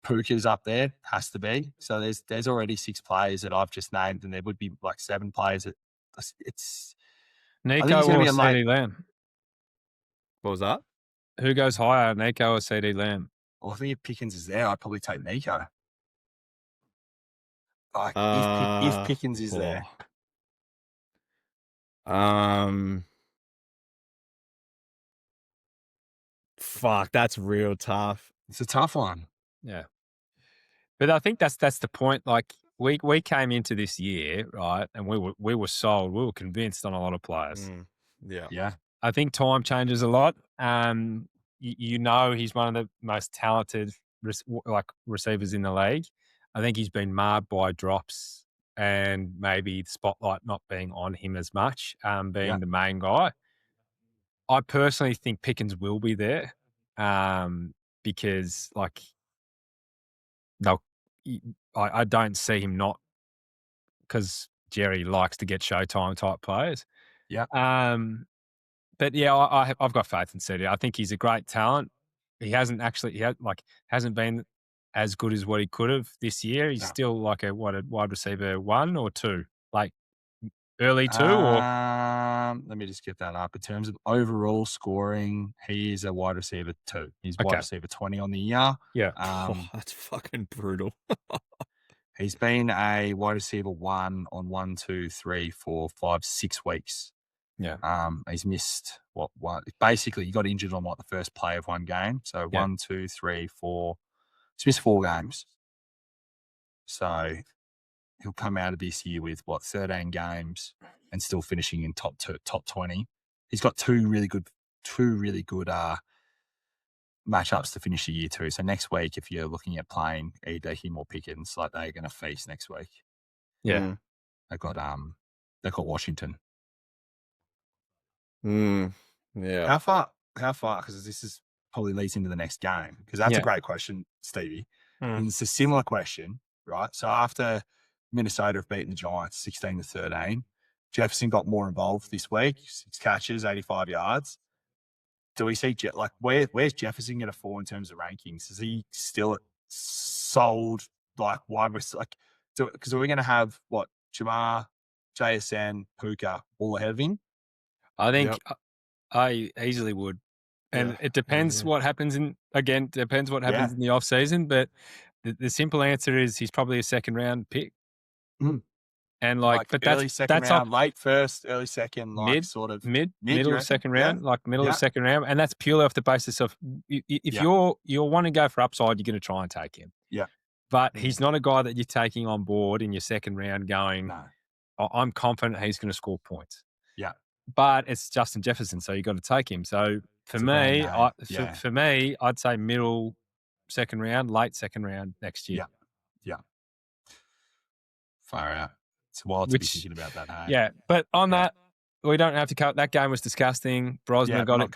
Puka's up there, has to be. So there's already 6 players that I've just named, and there would be like 7 players that it's Nico or CD Lamb. What was that? Who goes higher, Nico or CD Lamb? Well, I think if Pickens is there, I'd probably take Nico. Like, if Pickens is there, Fuck, that's real tough. It's a tough one. Yeah. But I think that's the point. Like we came into this year, right, and we were sold, we were convinced on a lot of players. Yeah. Yeah. I think time changes a lot. You know, he's one of the most talented receivers in the league. I think he's been marred by drops and maybe the spotlight not being on him as much, being the main guy. I personally think Pickens will be there, because like I don't see him not, because Jerry likes to get Showtime type players. Yeah. But yeah, I've got faith in Cedi. I think he's a great talent. He hasn't been as good as what he could have this year. He's still like a wide receiver 1 or 2, like early 2 or. Let me just get that up. In terms of overall scoring, he is a wide receiver 2. He's wide receiver 20 on the year. Yeah. That's fucking brutal. He's been a wide receiver 1 on 1, 2, 3, 4, 5, 6 weeks. Yeah. He's missed one. Basically, he got injured on the first play of one game. So 1, 2, 3, 4. He's missed 4 games. So he'll come out of this year with 13 games and still finishing in top 20. He's got two really good matchups to finish the year too. So next week, if you're looking at playing either him or Pickens, like they're going to feast next week. Yeah. They've got Washington. Yeah. How far? Because this is probably leads into the next game. Because that's a great question, Stevie. And it's a similar question, right? So after Minnesota have beaten the Giants 16-13, Jefferson got more involved this week. 6 catches, 85 yards. Do we see where's Jefferson going to fall in terms of rankings? Is he still sold like wide receiver? Because are we going to have Jamar, JSN, Puka all ahead of him? I think I easily would. And it depends what happens in the off season. But the simple answer is he's probably a second round pick. And but early second round, late first, early second, middle of second round, middle of second round, and that's purely off the basis of if you want to go for upside, you're going to try and take him. Yeah, but he's not a guy that you're taking on board in your second round. Going, I'm confident he's going to score points. Yeah, but it's Justin Jefferson, so you got to take him. So for me, for me, I'd say middle second round, late second round next year. Yeah. Far out. It's wild to be thinking about that. Hey? Yeah, but on that, we don't have to cut. That game was disgusting. Brosnan got it.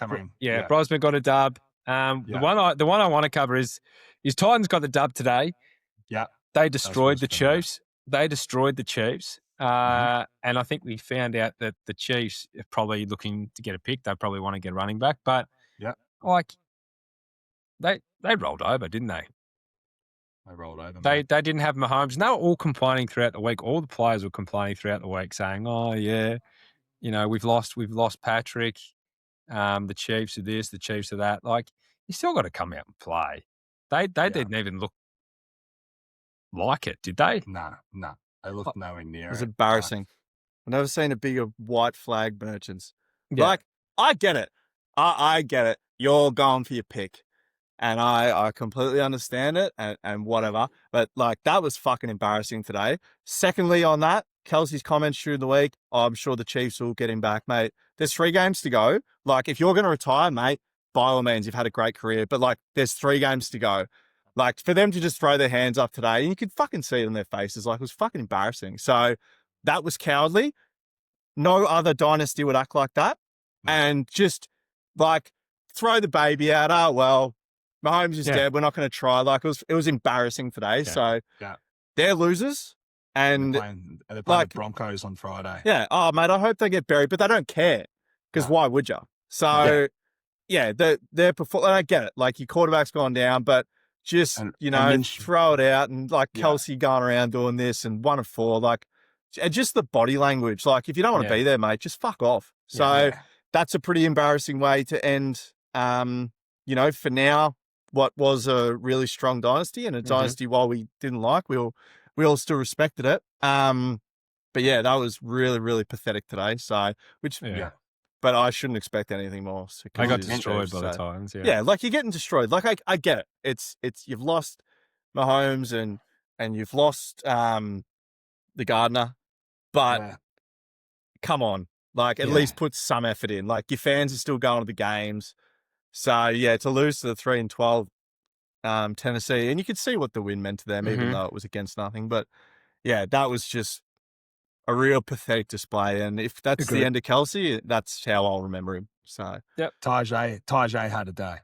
Brosnan got a dub. The one I want to cover is Titans got the dub today. Yeah, they destroyed the Chiefs. And I think we found out that the Chiefs are probably looking to get a pick. They probably want to get a running back, but they rolled over, didn't they? They rolled over. They didn't have Mahomes. And they were all complaining throughout the week. All the players were complaining throughout the week, saying, "Oh yeah, we've lost Patrick. The Chiefs are this, the Chiefs are that." Like, you still got to come out and play. They didn't even look like it, did they? No. They looked nowhere near it. It was embarrassing. I've never seen a bigger white flag merchants. Yeah. Like, I get it. I get it. You're going for your pick. And I completely understand it and whatever. But, that was fucking embarrassing today. Secondly, on that, Kelsey's comments during the week, I'm sure the Chiefs will get him back, mate. There's 3 games to go. If you're going to retire, mate, by all means, you've had a great career. But, there's 3 games to go. For them to just throw their hands up today, and you could fucking see it on their faces. It was fucking embarrassing. So that was cowardly. No other dynasty would act like that. No. And just, throw the baby out. Oh, well, Mahomes is dead. We're not going to try. It was embarrassing today. Yeah. So they're losers. And they're playing the Broncos on Friday. Yeah. Oh, mate, I hope they get buried, but they don't care. Because why would you? So, they're performing. I get it. Your quarterback's gone down, but just, throw it out. And Kelsey going around doing this and 1 of 4. And just the body language. If you don't want to be there, mate, just fuck off. So that's a pretty embarrassing way to end, for now, what was a really strong dynasty and a dynasty while we didn't we all still respected it. but yeah, that was really, really pathetic today. So, Yeah. but I shouldn't expect anything more. I got he's destroyed Chiefs, by the so- Titans. Yeah. Yeah, like you're getting destroyed. Like I get it. It's you've lost Mahomes and you've lost the Gardner, but Yeah. come on, like at Yeah. least put some effort in. Like your fans are still going to the games. So yeah, to lose to the 3-12 Tennessee, and you could see what the win meant to them, even though it was against nothing. But yeah, that was just a real pathetic display. And if that's the Agreed. end of Kelsey, that's how I'll remember him. So Tajay had a day.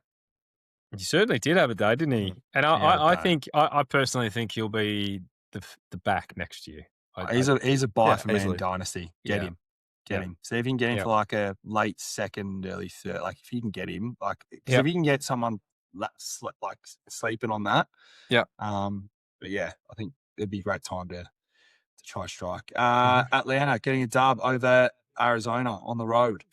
He certainly did have a day, didn't he? And He had a I day. think I personally think he'll be the back next year. He's a buy yeah, for man easily. dynasty. Get Yeah. him. Get Yeah. him. See if you can get him Yeah. for like a late second, early third. Like if you can get him, like 'cause Yeah. if you can get someone like sleeping on that. Yeah. But yeah, I think it'd be a great time to try strike. Atlanta getting a dub over Arizona on the road.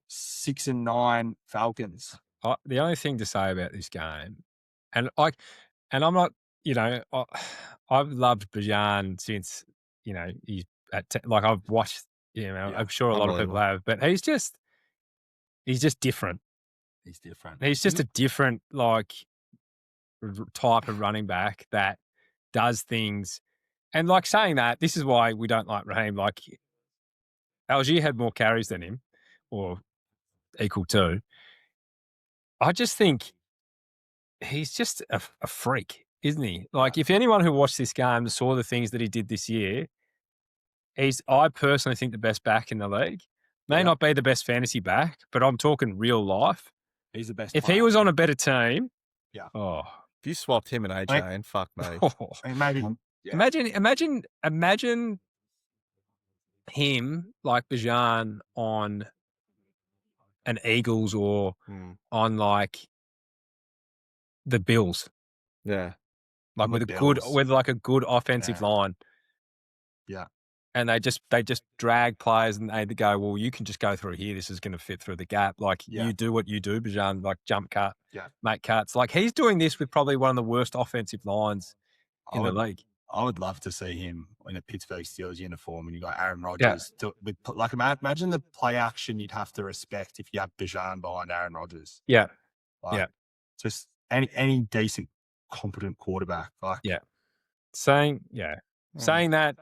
6-9 Falcons. The only thing to say about this game, and I'm not, I've loved Bajan since, he's like I've watched, Yeah, I'm sure a lot of people have, but he's just different. He's different. He's just a different type of running back that does things. And like saying that, this is why we don't like Raheem. Like Algier had more carries than him, or equal to. I just think he's just a freak, isn't he? Like if anyone who watched this game saw the things that he did this year, I personally think the best back in the league. May not be the best fantasy back, but I'm talking real life. He's the best. If he was on a better team, if you swapped him and AJ, and fuck me. Maybe. Imagine him like Bajan on an Eagles or on like the Bills. Yeah. Like with a good offensive line. Yeah. And they just drag players and they go, well, you can just go through here. This is going to fit through the gap. Like you do what you do, Bajan, like jump cut, make cuts. Like he's doing this with probably one of the worst offensive lines in the league. I would love to see him in a Pittsburgh Steelers uniform, and you got Aaron Rodgers. Imagine the play action you'd have to respect if you have Bajan behind Aaron Rodgers. Yeah, just any decent, competent quarterback. Saying that.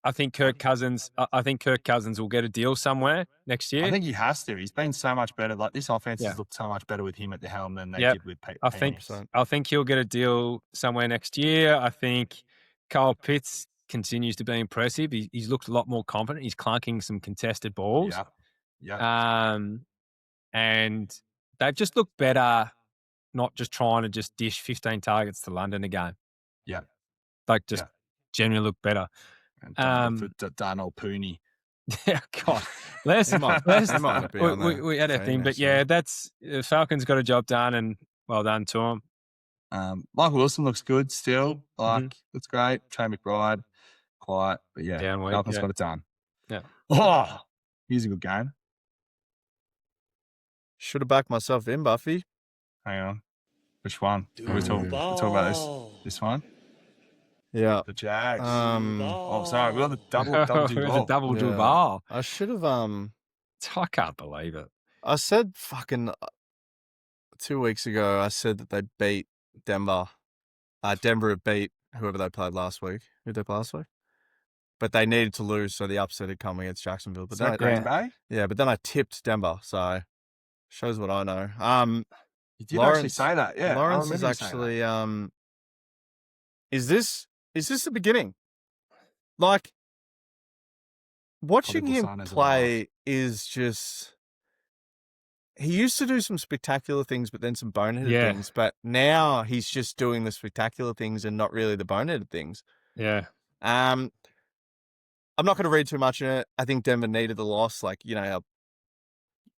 I think Kirk Cousins. I think Kirk Cousins will get a deal somewhere next year. I think he has to. He's been so much better. Like this offense has looked so much better with him at the helm than they did with Pete. I think he'll get a deal somewhere next year. I think Kyle Pitts continues to be impressive. He's looked a lot more confident. He's clunking some contested balls. And they've just looked better. Not just trying to just dish 15 targets to London again. Yeah, generally look better. And Darnell Pooney. Yeah, God. We had a thing, but that's Falcons got a job done, and well done to them. Michael Wilson looks good still. Looks great. Trey McBride, quiet, but Falcons got it done. Yeah. Oh, here's a good game. Should have backed myself in, Buffy. Hang on. Which one? We talk about this one. Yeah. The Jags. Sorry. We got the double Duval. I should have I can't believe it. I said fucking 2 weeks ago, I said that they beat Denver. Denver had beat whoever they played last week. Who did they play last week? But they needed to lose, so the upset had come against Jacksonville. But then Green Bay? Yeah, but then I tipped Denver, so shows what I know. You did actually say that, yeah. Lawrence is actually Is this the beginning? Like watching him play is just he used to do some spectacular things, but then some boneheaded things. But now he's just doing the spectacular things and not really the boneheaded things. Yeah. I'm not going to read too much in it. I think Denver needed the loss. Like, you know,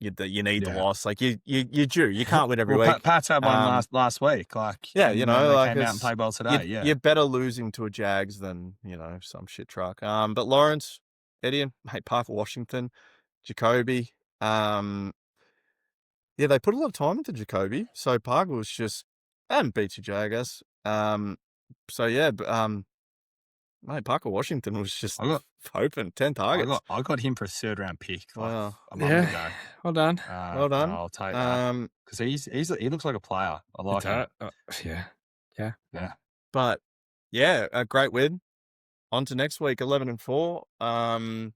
you need the loss. Like you do. You can't win every week. Pats had one last week. Like they came out and played well today. You're better losing to a Jags than some shit truck. But Lawrence, Etienne, Parker Washington, Jacoby. They put a lot of time into Jacoby. So Parker was just beat your Jaguars. Mate, Parker Washington was just I got- hoping 10 targets. I got him for a third round pick. Like, Wow. a month ago. Well done. Well done. I'll take that because he looks like a player. I like him. Yeah. Yeah. But yeah, a great win. On to next week, 11-4.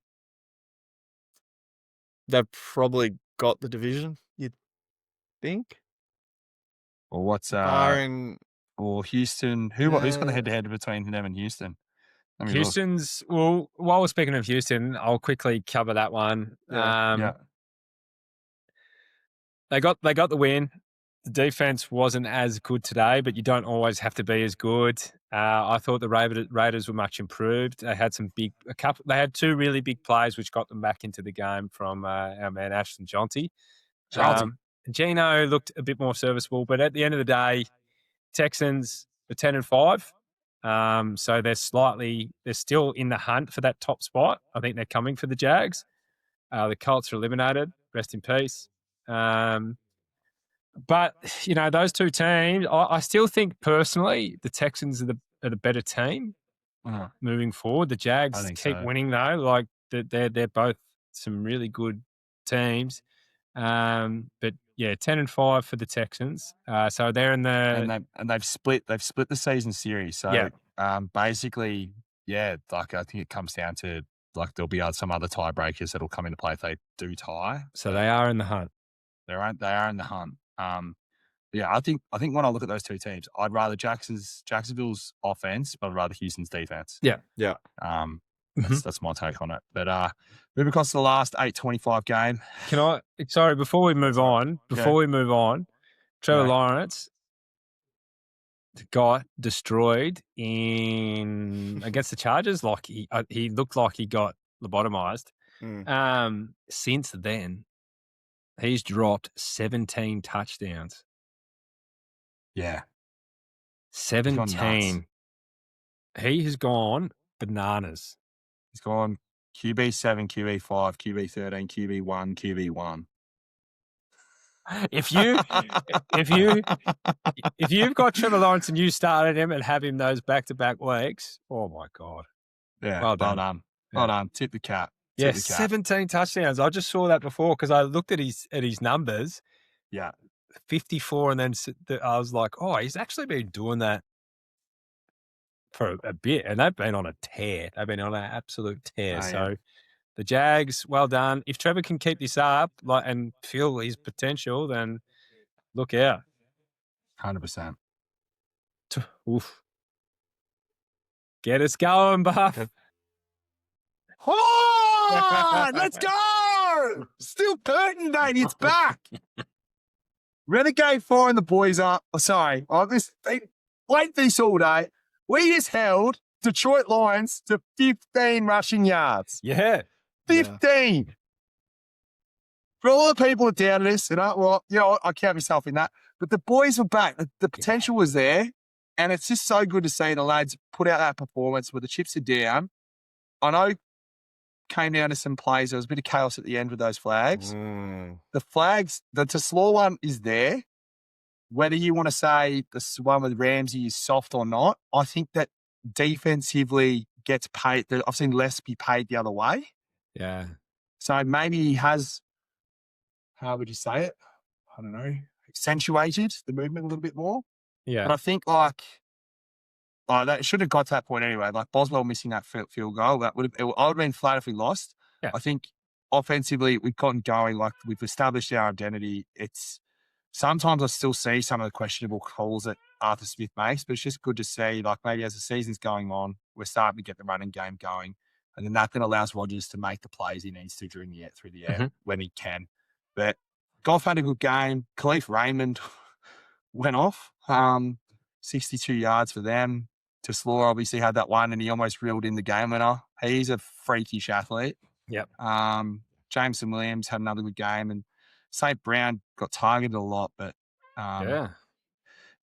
They've probably got the division, you'd think. Well, what's Barring or Houston? Who's got the head to head between them and Houston? Let me look. Houston's, well, while we're speaking of Houston, I'll quickly cover that one. Yeah. They got the win. The defense wasn't as good today, but you don't always have to be as good. I thought the Raiders were much improved. They had they had two really big plays which got them back into the game from our man Ashton Jonty. Gino looked a bit more serviceable, but at the end of the day, Texans were 10-5. So they're still in the hunt for that top spot. I think they're coming for the Jags. The Colts are eliminated. Rest in peace. But, those two teams, I still think personally the Texans are the better team moving forward. The Jags keep winning though. Like they're both some really good teams. But yeah, 10-5 for the Texans. So they're in the and they've split the season series. So basically, like I think it comes down to like there'll be some other tiebreakers that'll come into play if they do tie. So they are in the hunt. They are in the hunt. I think when I look at those two teams, I'd rather Jacksonville's offense, but I'd rather Houston's defense. Yeah. That's my take on it. But moving across to the last 8:25 game. Before we move on, Trevor Lawrence got destroyed against the Chargers. Like he looked like he got lobotomized. Since then, he's dropped 17 touchdowns. Yeah. 17. He has gone bananas. He's gone QB7, QB5, QB13, QB1, QB1. If you've got Trevor Lawrence and you started him and have him those back-to-back weeks, oh my God. Yeah. Well done. Well done. Tip the cap. 17 touchdowns. I just saw that before because I looked at his numbers. Yeah. 54, and then I was like, oh, he's actually been doing that for a bit, and they've been on a tear. They've been on an absolute tear. So the Jags, well done. If Trevor can keep this up and feel his potential, then look out. 100%. Oof. Get us going, Buff. Oh, let's go! Still Burton, baby. It's back. Renegade firing the boys up. Oh, sorry. They played this all day. We just held Detroit Lions to 15 rushing yards. Yeah. 15. Yeah. For all the people that doubted us, I count myself in that. But the boys were back. The potential was there. And it's just so good to see the lads put out that performance where the chips are down. I know came down to some plays. There was a bit of chaos at the end with those flags. The flags, the Tesla one is there. Whether you want to say the one with Ramsey is soft or not, I think that defensively gets paid. I've seen less be paid the other way. Yeah. So maybe he has, how would you say it? I don't know, accentuated the movement a little bit more. Yeah. But I think that should have got to that point anyway. Like Boswell missing that field goal, I would have been flat if we lost. Yeah. I think offensively we've gotten going. Like we've established our identity. Sometimes I still see some of the questionable calls that Arthur Smith makes, but it's just good to see. Like maybe as the season's going on, we're starting to get the running game going, and then that then allows Rodgers to make the plays he needs to through the air when he can. But Goff had a good game. Khalif Raymond went off. 62 yards for them. Tesla obviously had that one, and he almost reeled in the game winner. He's a freakish athlete. Yep. Jameson Williams had another good game, and St. Brown got targeted a lot, but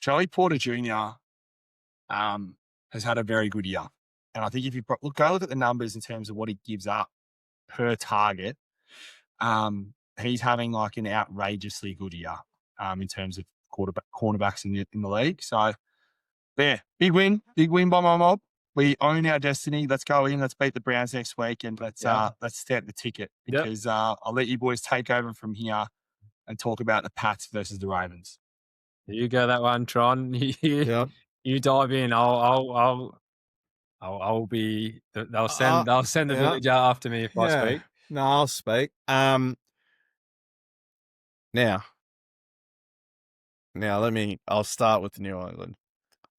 Joey Porter Jr. Has had a very good year. And I think if you go look at the numbers in terms of what he gives up per target, he's having like an outrageously good year in terms of cornerbacks in the league. So, yeah, big win by my mob. we own our destiny. Let's go in. Let's beat the Browns next week, and let's stamp the ticket because I'll let you boys take over from here and talk about the Pats versus the Ravens. You go that one, Tron. You dive in. I'll be. They'll send the villager after me if I speak. No, I'll speak. Now, I'll start with New England.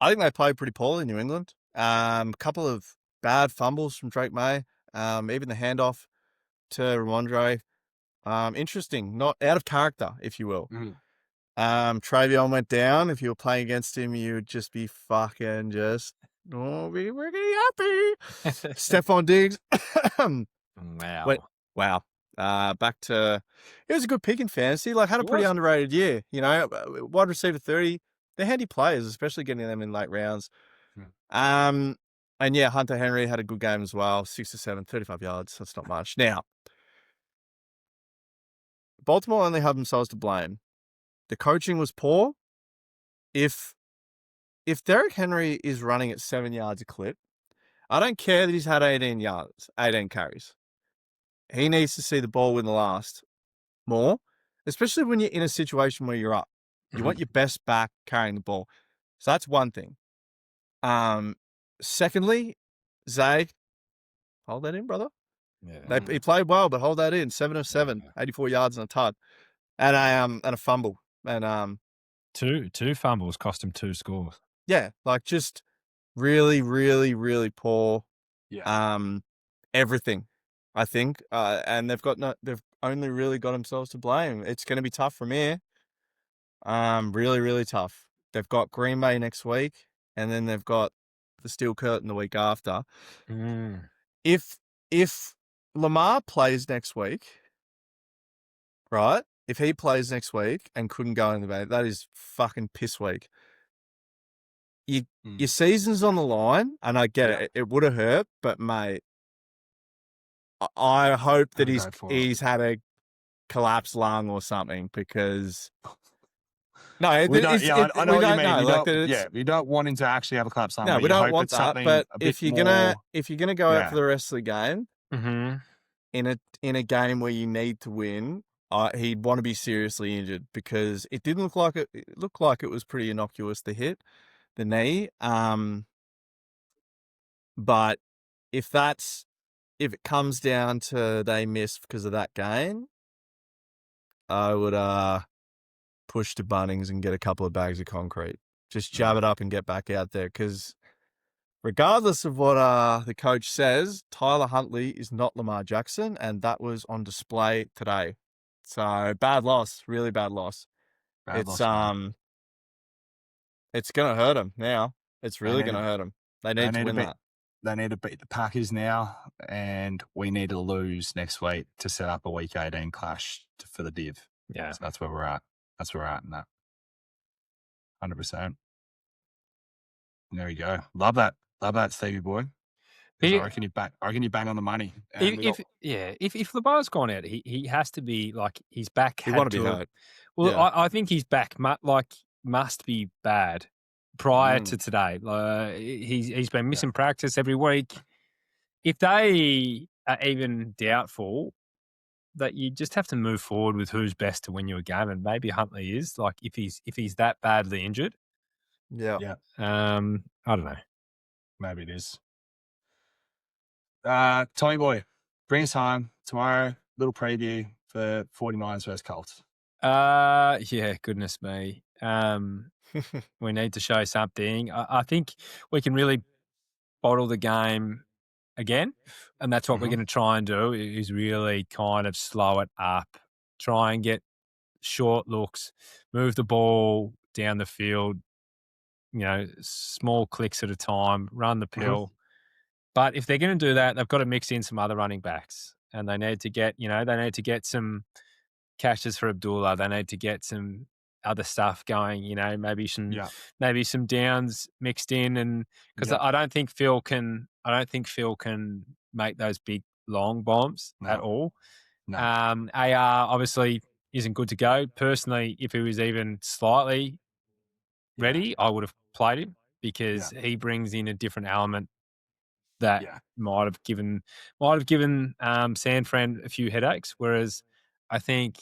I think they played pretty poorly, New England. A couple of bad fumbles from Drake May. Even the handoff to Ramondre. Interesting, not out of character, if you will. Travion went down. If you were playing against him, you'd just be fucking just be really happy. Stephon Diggs. Wow. Back to it was a good pick in fantasy. Like had a pretty underrated year. You know, wide receiver 30. They're handy players, especially getting them in late rounds. And yeah, Hunter Henry had a good game as well. 6 to 7, 35 yards. That's not much. Now, Baltimore only have themselves to blame. The coaching was poor. If Derrick Henry is running at 7 yards a clip, I don't care that he's had 18 carries. He needs to see the ball win the last more, especially when you're in a situation where you're up. You want your best back carrying the ball. So that's one thing. Secondly, Zay, hold that in, brother. Yeah. He played well, but hold that in. 7 of 7, 84 yards and a tud. And a fumble. And two fumbles cost him 2 scores. Yeah, like just really, really, really poor. Yeah. Everything, I think. And they've only really got themselves to blame. It's going to be tough from here. Really, really tough. They've got Green Bay next week, and then they've got the Steel Curtain the week after. If Lamar plays next week, right? If he plays next week and couldn't go in the bay, that is fucking piss week. Your season's on the line, and I get it. It would have hurt, but mate, I hope that he's had a collapsed lung or something because. No, I know what you mean. We don't want him to actually have a collapse. No, we don't want that. But if you're gonna go out for the rest of the game, in a game where you need to win, he'd want to be seriously injured because it didn't look like it. It looked like it was pretty innocuous to hit the knee. But if it comes down to they missed because of that game, I would push to Bunnings and get a couple of bags of concrete. Just jab it up and get back out there because regardless of what the coach says, Tyler Huntley is not Lamar Jackson, and that was on display today. So bad loss, really bad loss. It's going to hurt them now. It's really going to hurt them. They need to win that. They need to beat the Packers now, and we need to lose next week to set up a Week 18 clash for the div. Yeah. So that's where we're at. That's where we're at in that. 100%. There we go. Love that, Stevie boy. I reckon you bang on the money. If Lamar's gone out, he has to be like his back. He want to be hurt. Well, yeah. I think his back must be bad prior to today. He's been missing practice every week. If they are even doubtful, that you just have to move forward with who's best to win you a game, and maybe Huntley is like if he's that badly injured. Yeah. I don't know. Maybe it is. Tommy boy, bring us home tomorrow. Little preview for 49ers versus Colts. Yeah, goodness me. We need to show something. I think we can really bottle the game again, and that's what we're going to try and do is really kind of slow it up, try and get short looks, move the ball down the field, small clicks at a time, run the pill. But if they're going to do that, they've got to mix in some other running backs, and they need to get some catches for Abdullah. They need to get some other stuff going, maybe some downs mixed in, and because I don't think Phil can make those big long bombs at all. No. AR obviously isn't good to go. Personally, if he was even slightly ready, I would have played him because he brings in a different element that Yeah. might have given San Fran a few headaches. Whereas I think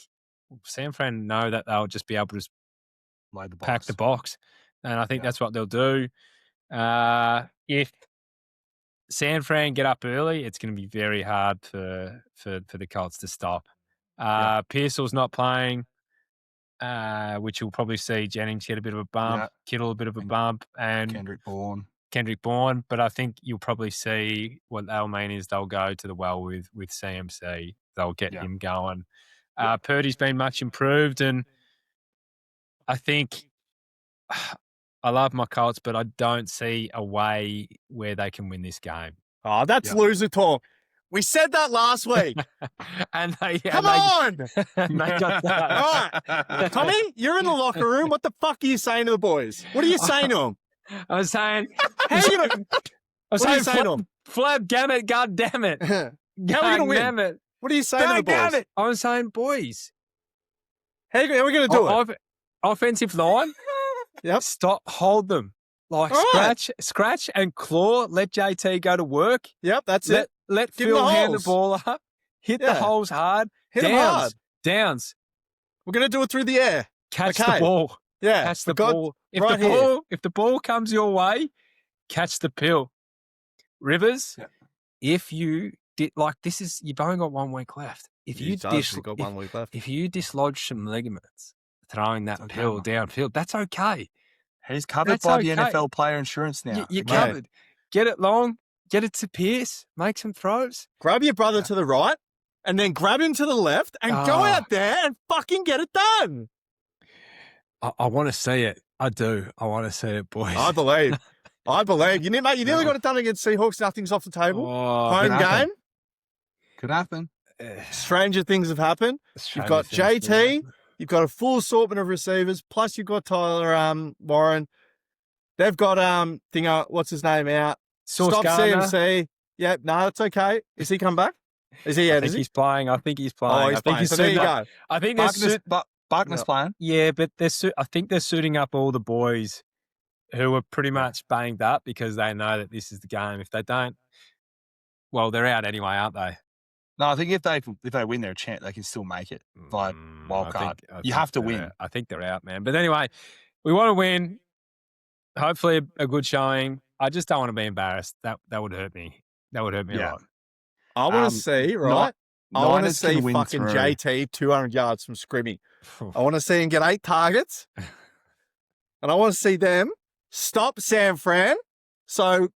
San Fran know that they'll just be able to just Load the box. pack the box, and I think Yeah. that's what they'll do. If San Fran get up early, it's going to be very hard for the Colts to stop. Pearsall's not playing, which you'll probably see Jennings get a bit of a bump, Kittle a bit of a bump, and Kendrick Bourne. But I think you'll probably see what they'll mean is they'll go to the well with CMC. They'll get him going. Purdy's been much improved, and I think I love my Colts, but I don't see a way where they can win this game. Oh, that's loser talk. We said that last week. And Come on! They got that. All right. Tommy, you're in the locker room. What the fuck are you saying to the boys? What are you saying to them? I was saying, How are you gonna, what are you saying to them? Flab gammit, god damn it. How are we going to win? Damn it. What are you saying to the boys? It. I was saying, boys. How are we going to do it? Offensive line. Yep. Hold them. Like scratch and claw. Let JT go to work. Yep, that's it. Let Give Phil the hand the holes. ball up. Hit the holes hard. Hit them hard. Downs. We're going to do it through the air. Catch the ball. Yeah. Catch the ball. If the ball comes your way, catch the pill. Rivers, if you did you've only got 1 week left. If you dislodge some ligaments throwing that pill downfield, that's okay. He's covered by the NFL player insurance now. You're covered. Get it long, get it to Pierce, make some throws. Grab your brother to the right and then grab him to the left and go out there and fucking get it done. I want to see it. I do. I want to see it, boys. I believe. You nearly got it done against Seahawks. Nothing's off the table. Home game. Could happen. Stranger things have happened. You've got JT. You've got a full assortment of receivers. Plus, you've got Tyler Warren. They've got what's his name out? Stop CMC. Yep. No, that's okay. Is he come back? Is he? I think he's playing. Oh, he's playing. So there you go. I think Buckner's playing. Yeah, but I think they're suiting up all the boys who are pretty much banged up because they know that this is the game. If they don't, well, they're out anyway, aren't they? No, I think if they win their chance, they can still make it. Like wild card, you have to win. I think they're out, man. But anyway, we want to win. Hopefully, a good showing. I just don't want to be embarrassed. That would hurt me. That would hurt me a lot. I want to see I want to see fucking through. JT 200 yards from scrimmage. I want to see him get 8 targets, and I want to see them stop San Fran. So,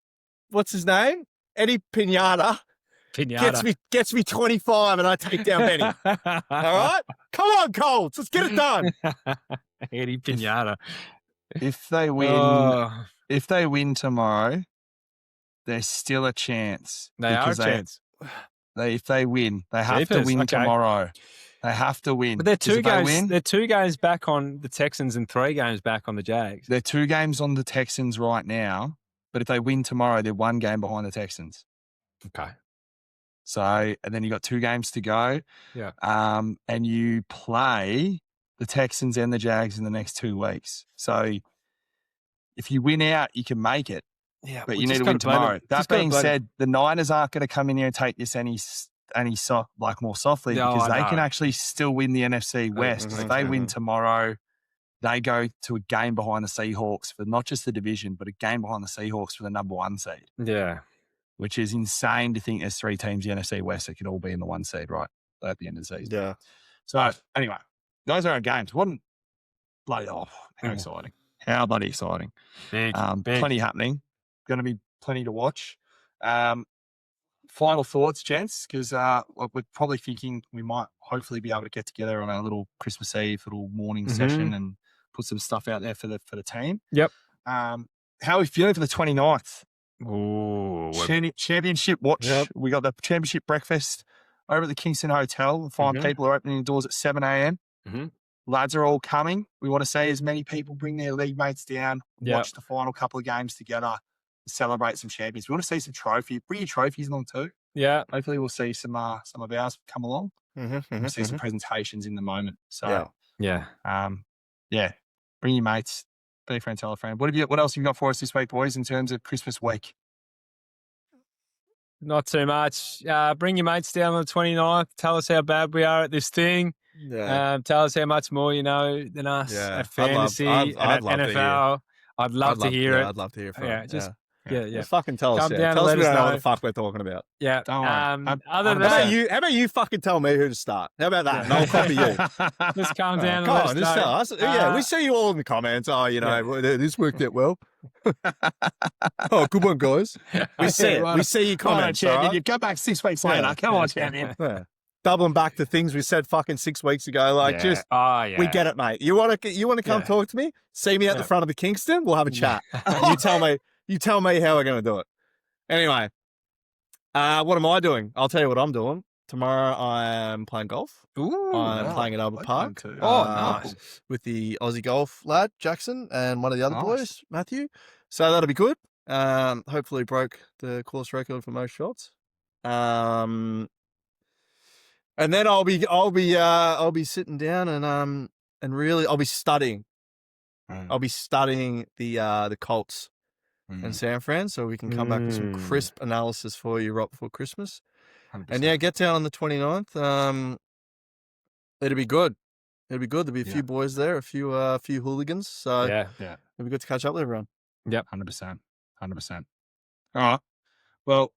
what's his name? Eddie Pinata. Gets me 25 and I take down Benny. All right? Come on, Colts. Let's get it done. Eddie Pinata. If they win tomorrow, there's still a chance. They are a chance. If they win, they have to win tomorrow. They have to win. But they're 2 games. They're 2 games back on the Texans and 3 games back on the Jags. They're 2 games on the Texans right now. But if they win tomorrow, they're 1 game behind the Texans. Okay. So, and then you got 2 games to go. Yeah. And you play the Texans and the Jags in the next 2 weeks. So, if you win out, you can make it. Yeah. But you need to win tomorrow. That being said, the Niners aren't going to come in here and take this more softly because they can actually still win the NFC West. If they win tomorrow, they go to a game behind the Seahawks for not just the division, but a game behind the Seahawks for the number 1 seed. Yeah. Which is insane to think there's 3 teams in the NFC West that could all be in the 1 seed right at the end of the season. Yeah. So anyway, those are our games. How exciting. How bloody exciting. Big. Plenty happening. Going to be plenty to watch. Final thoughts, gents, because we're probably thinking we might hopefully be able to get together on a little Christmas Eve, little morning session and put some stuff out there for the team. Yep. How are we feeling for the 29th? Ooh, championship watch. Yep. We got the championship breakfast over at the Kingston Hotel. 5 people are opening the doors at 7 a.m. Lads are all coming. We want to see as many people bring their league mates down, watch the final couple of games together, celebrate some champions. We want to see some trophies. Bring your trophies along too. Yeah. Hopefully we'll see some of ours come along. We'll see some presentations in the moment. So yeah. Bring your mates. Be a friend, tell a friend. What else have you got for us this week, boys, in terms of Christmas week? Not too much. Bring your mates down on the 29th. Tell us how bad we are at this thing. Yeah. Tell us how much more you know than us Yeah. at fantasy and I'd at love to hear. NFL. I'd love to hear it. I'd love to hear from Yeah, just yeah. Just fucking tell us. Come down Tell and us let we us don't know what know. the fuck we're talking about. Yeah. Don't worry. Other than How that, about you fucking tell me who to start? How about that? And I'll copy you. just come down and Come let on, us just know. tell us. Yeah, we see you all in the comments. Oh, you know, this worked out well. Oh, good one, guys. We see it. We see your Come on, comments. champion. all right? You go back 6 weeks later. Yeah. Come on, champion. Yeah. Doubling back to things we said fucking 6 weeks ago. Like, just we get it, mate. You want to come talk to me? See me at the front of the Kingston. We'll have a chat. You tell me how we're gonna do it. Anyway, what am I doing? I'll tell you what I'm doing. Tomorrow I am playing golf. I'm playing at Albert Park. Nice. With the Aussie golf lad, Jackson, and one of the other boys, Matthew. So that'll be good. Hopefully broke the course record for most shots. And then I'll be sitting down and really I'll be studying. I'll be studying the Colts and San Fran, so we can come back with some crisp analysis for you right before Christmas. 100%. And yeah, get down on the 29th. It'll be good. It'll be good. There'll be a few boys there, a few hooligans. So Yeah. it'll be good to catch up with everyone. Yep. 100%. 100%. All right. Well,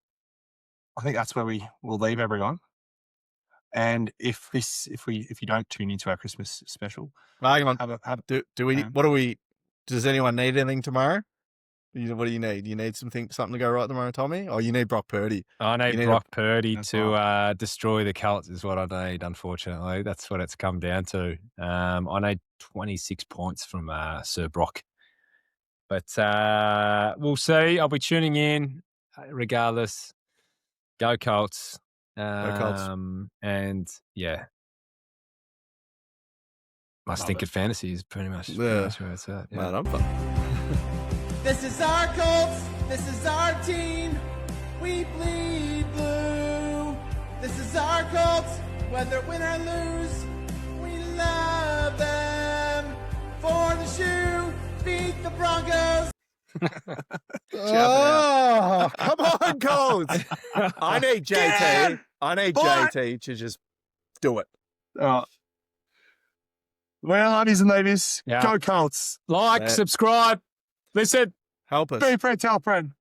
I think that's where we will leave everyone. And if you don't tune into our Christmas special, Hang on. do we? Does anyone need anything tomorrow? What do you need? You need something to go right tomorrow, Tommy? Or you need Brock Purdy? I need Brock Purdy That's to destroy the Colts is what I need, unfortunately. That's what it's come down to. I need 26 points from Sir Brock. But we'll see. I'll be tuning in regardless. Go Colts. Go Colts. And yeah. My stinking fantasy is pretty much where it's at. Yeah. Man, I'm fine. This is our Colts. This is our team. We bleed blue. This is our Colts. Whether win or lose, we love them. For the shoe, beat the Broncos. Oh, come on, Colts. I need JT. I need JT to just do it. Well, honeys and ladies, Yeah. go Colts. Like, subscribe, listen. Help us. Be friend, tell friend.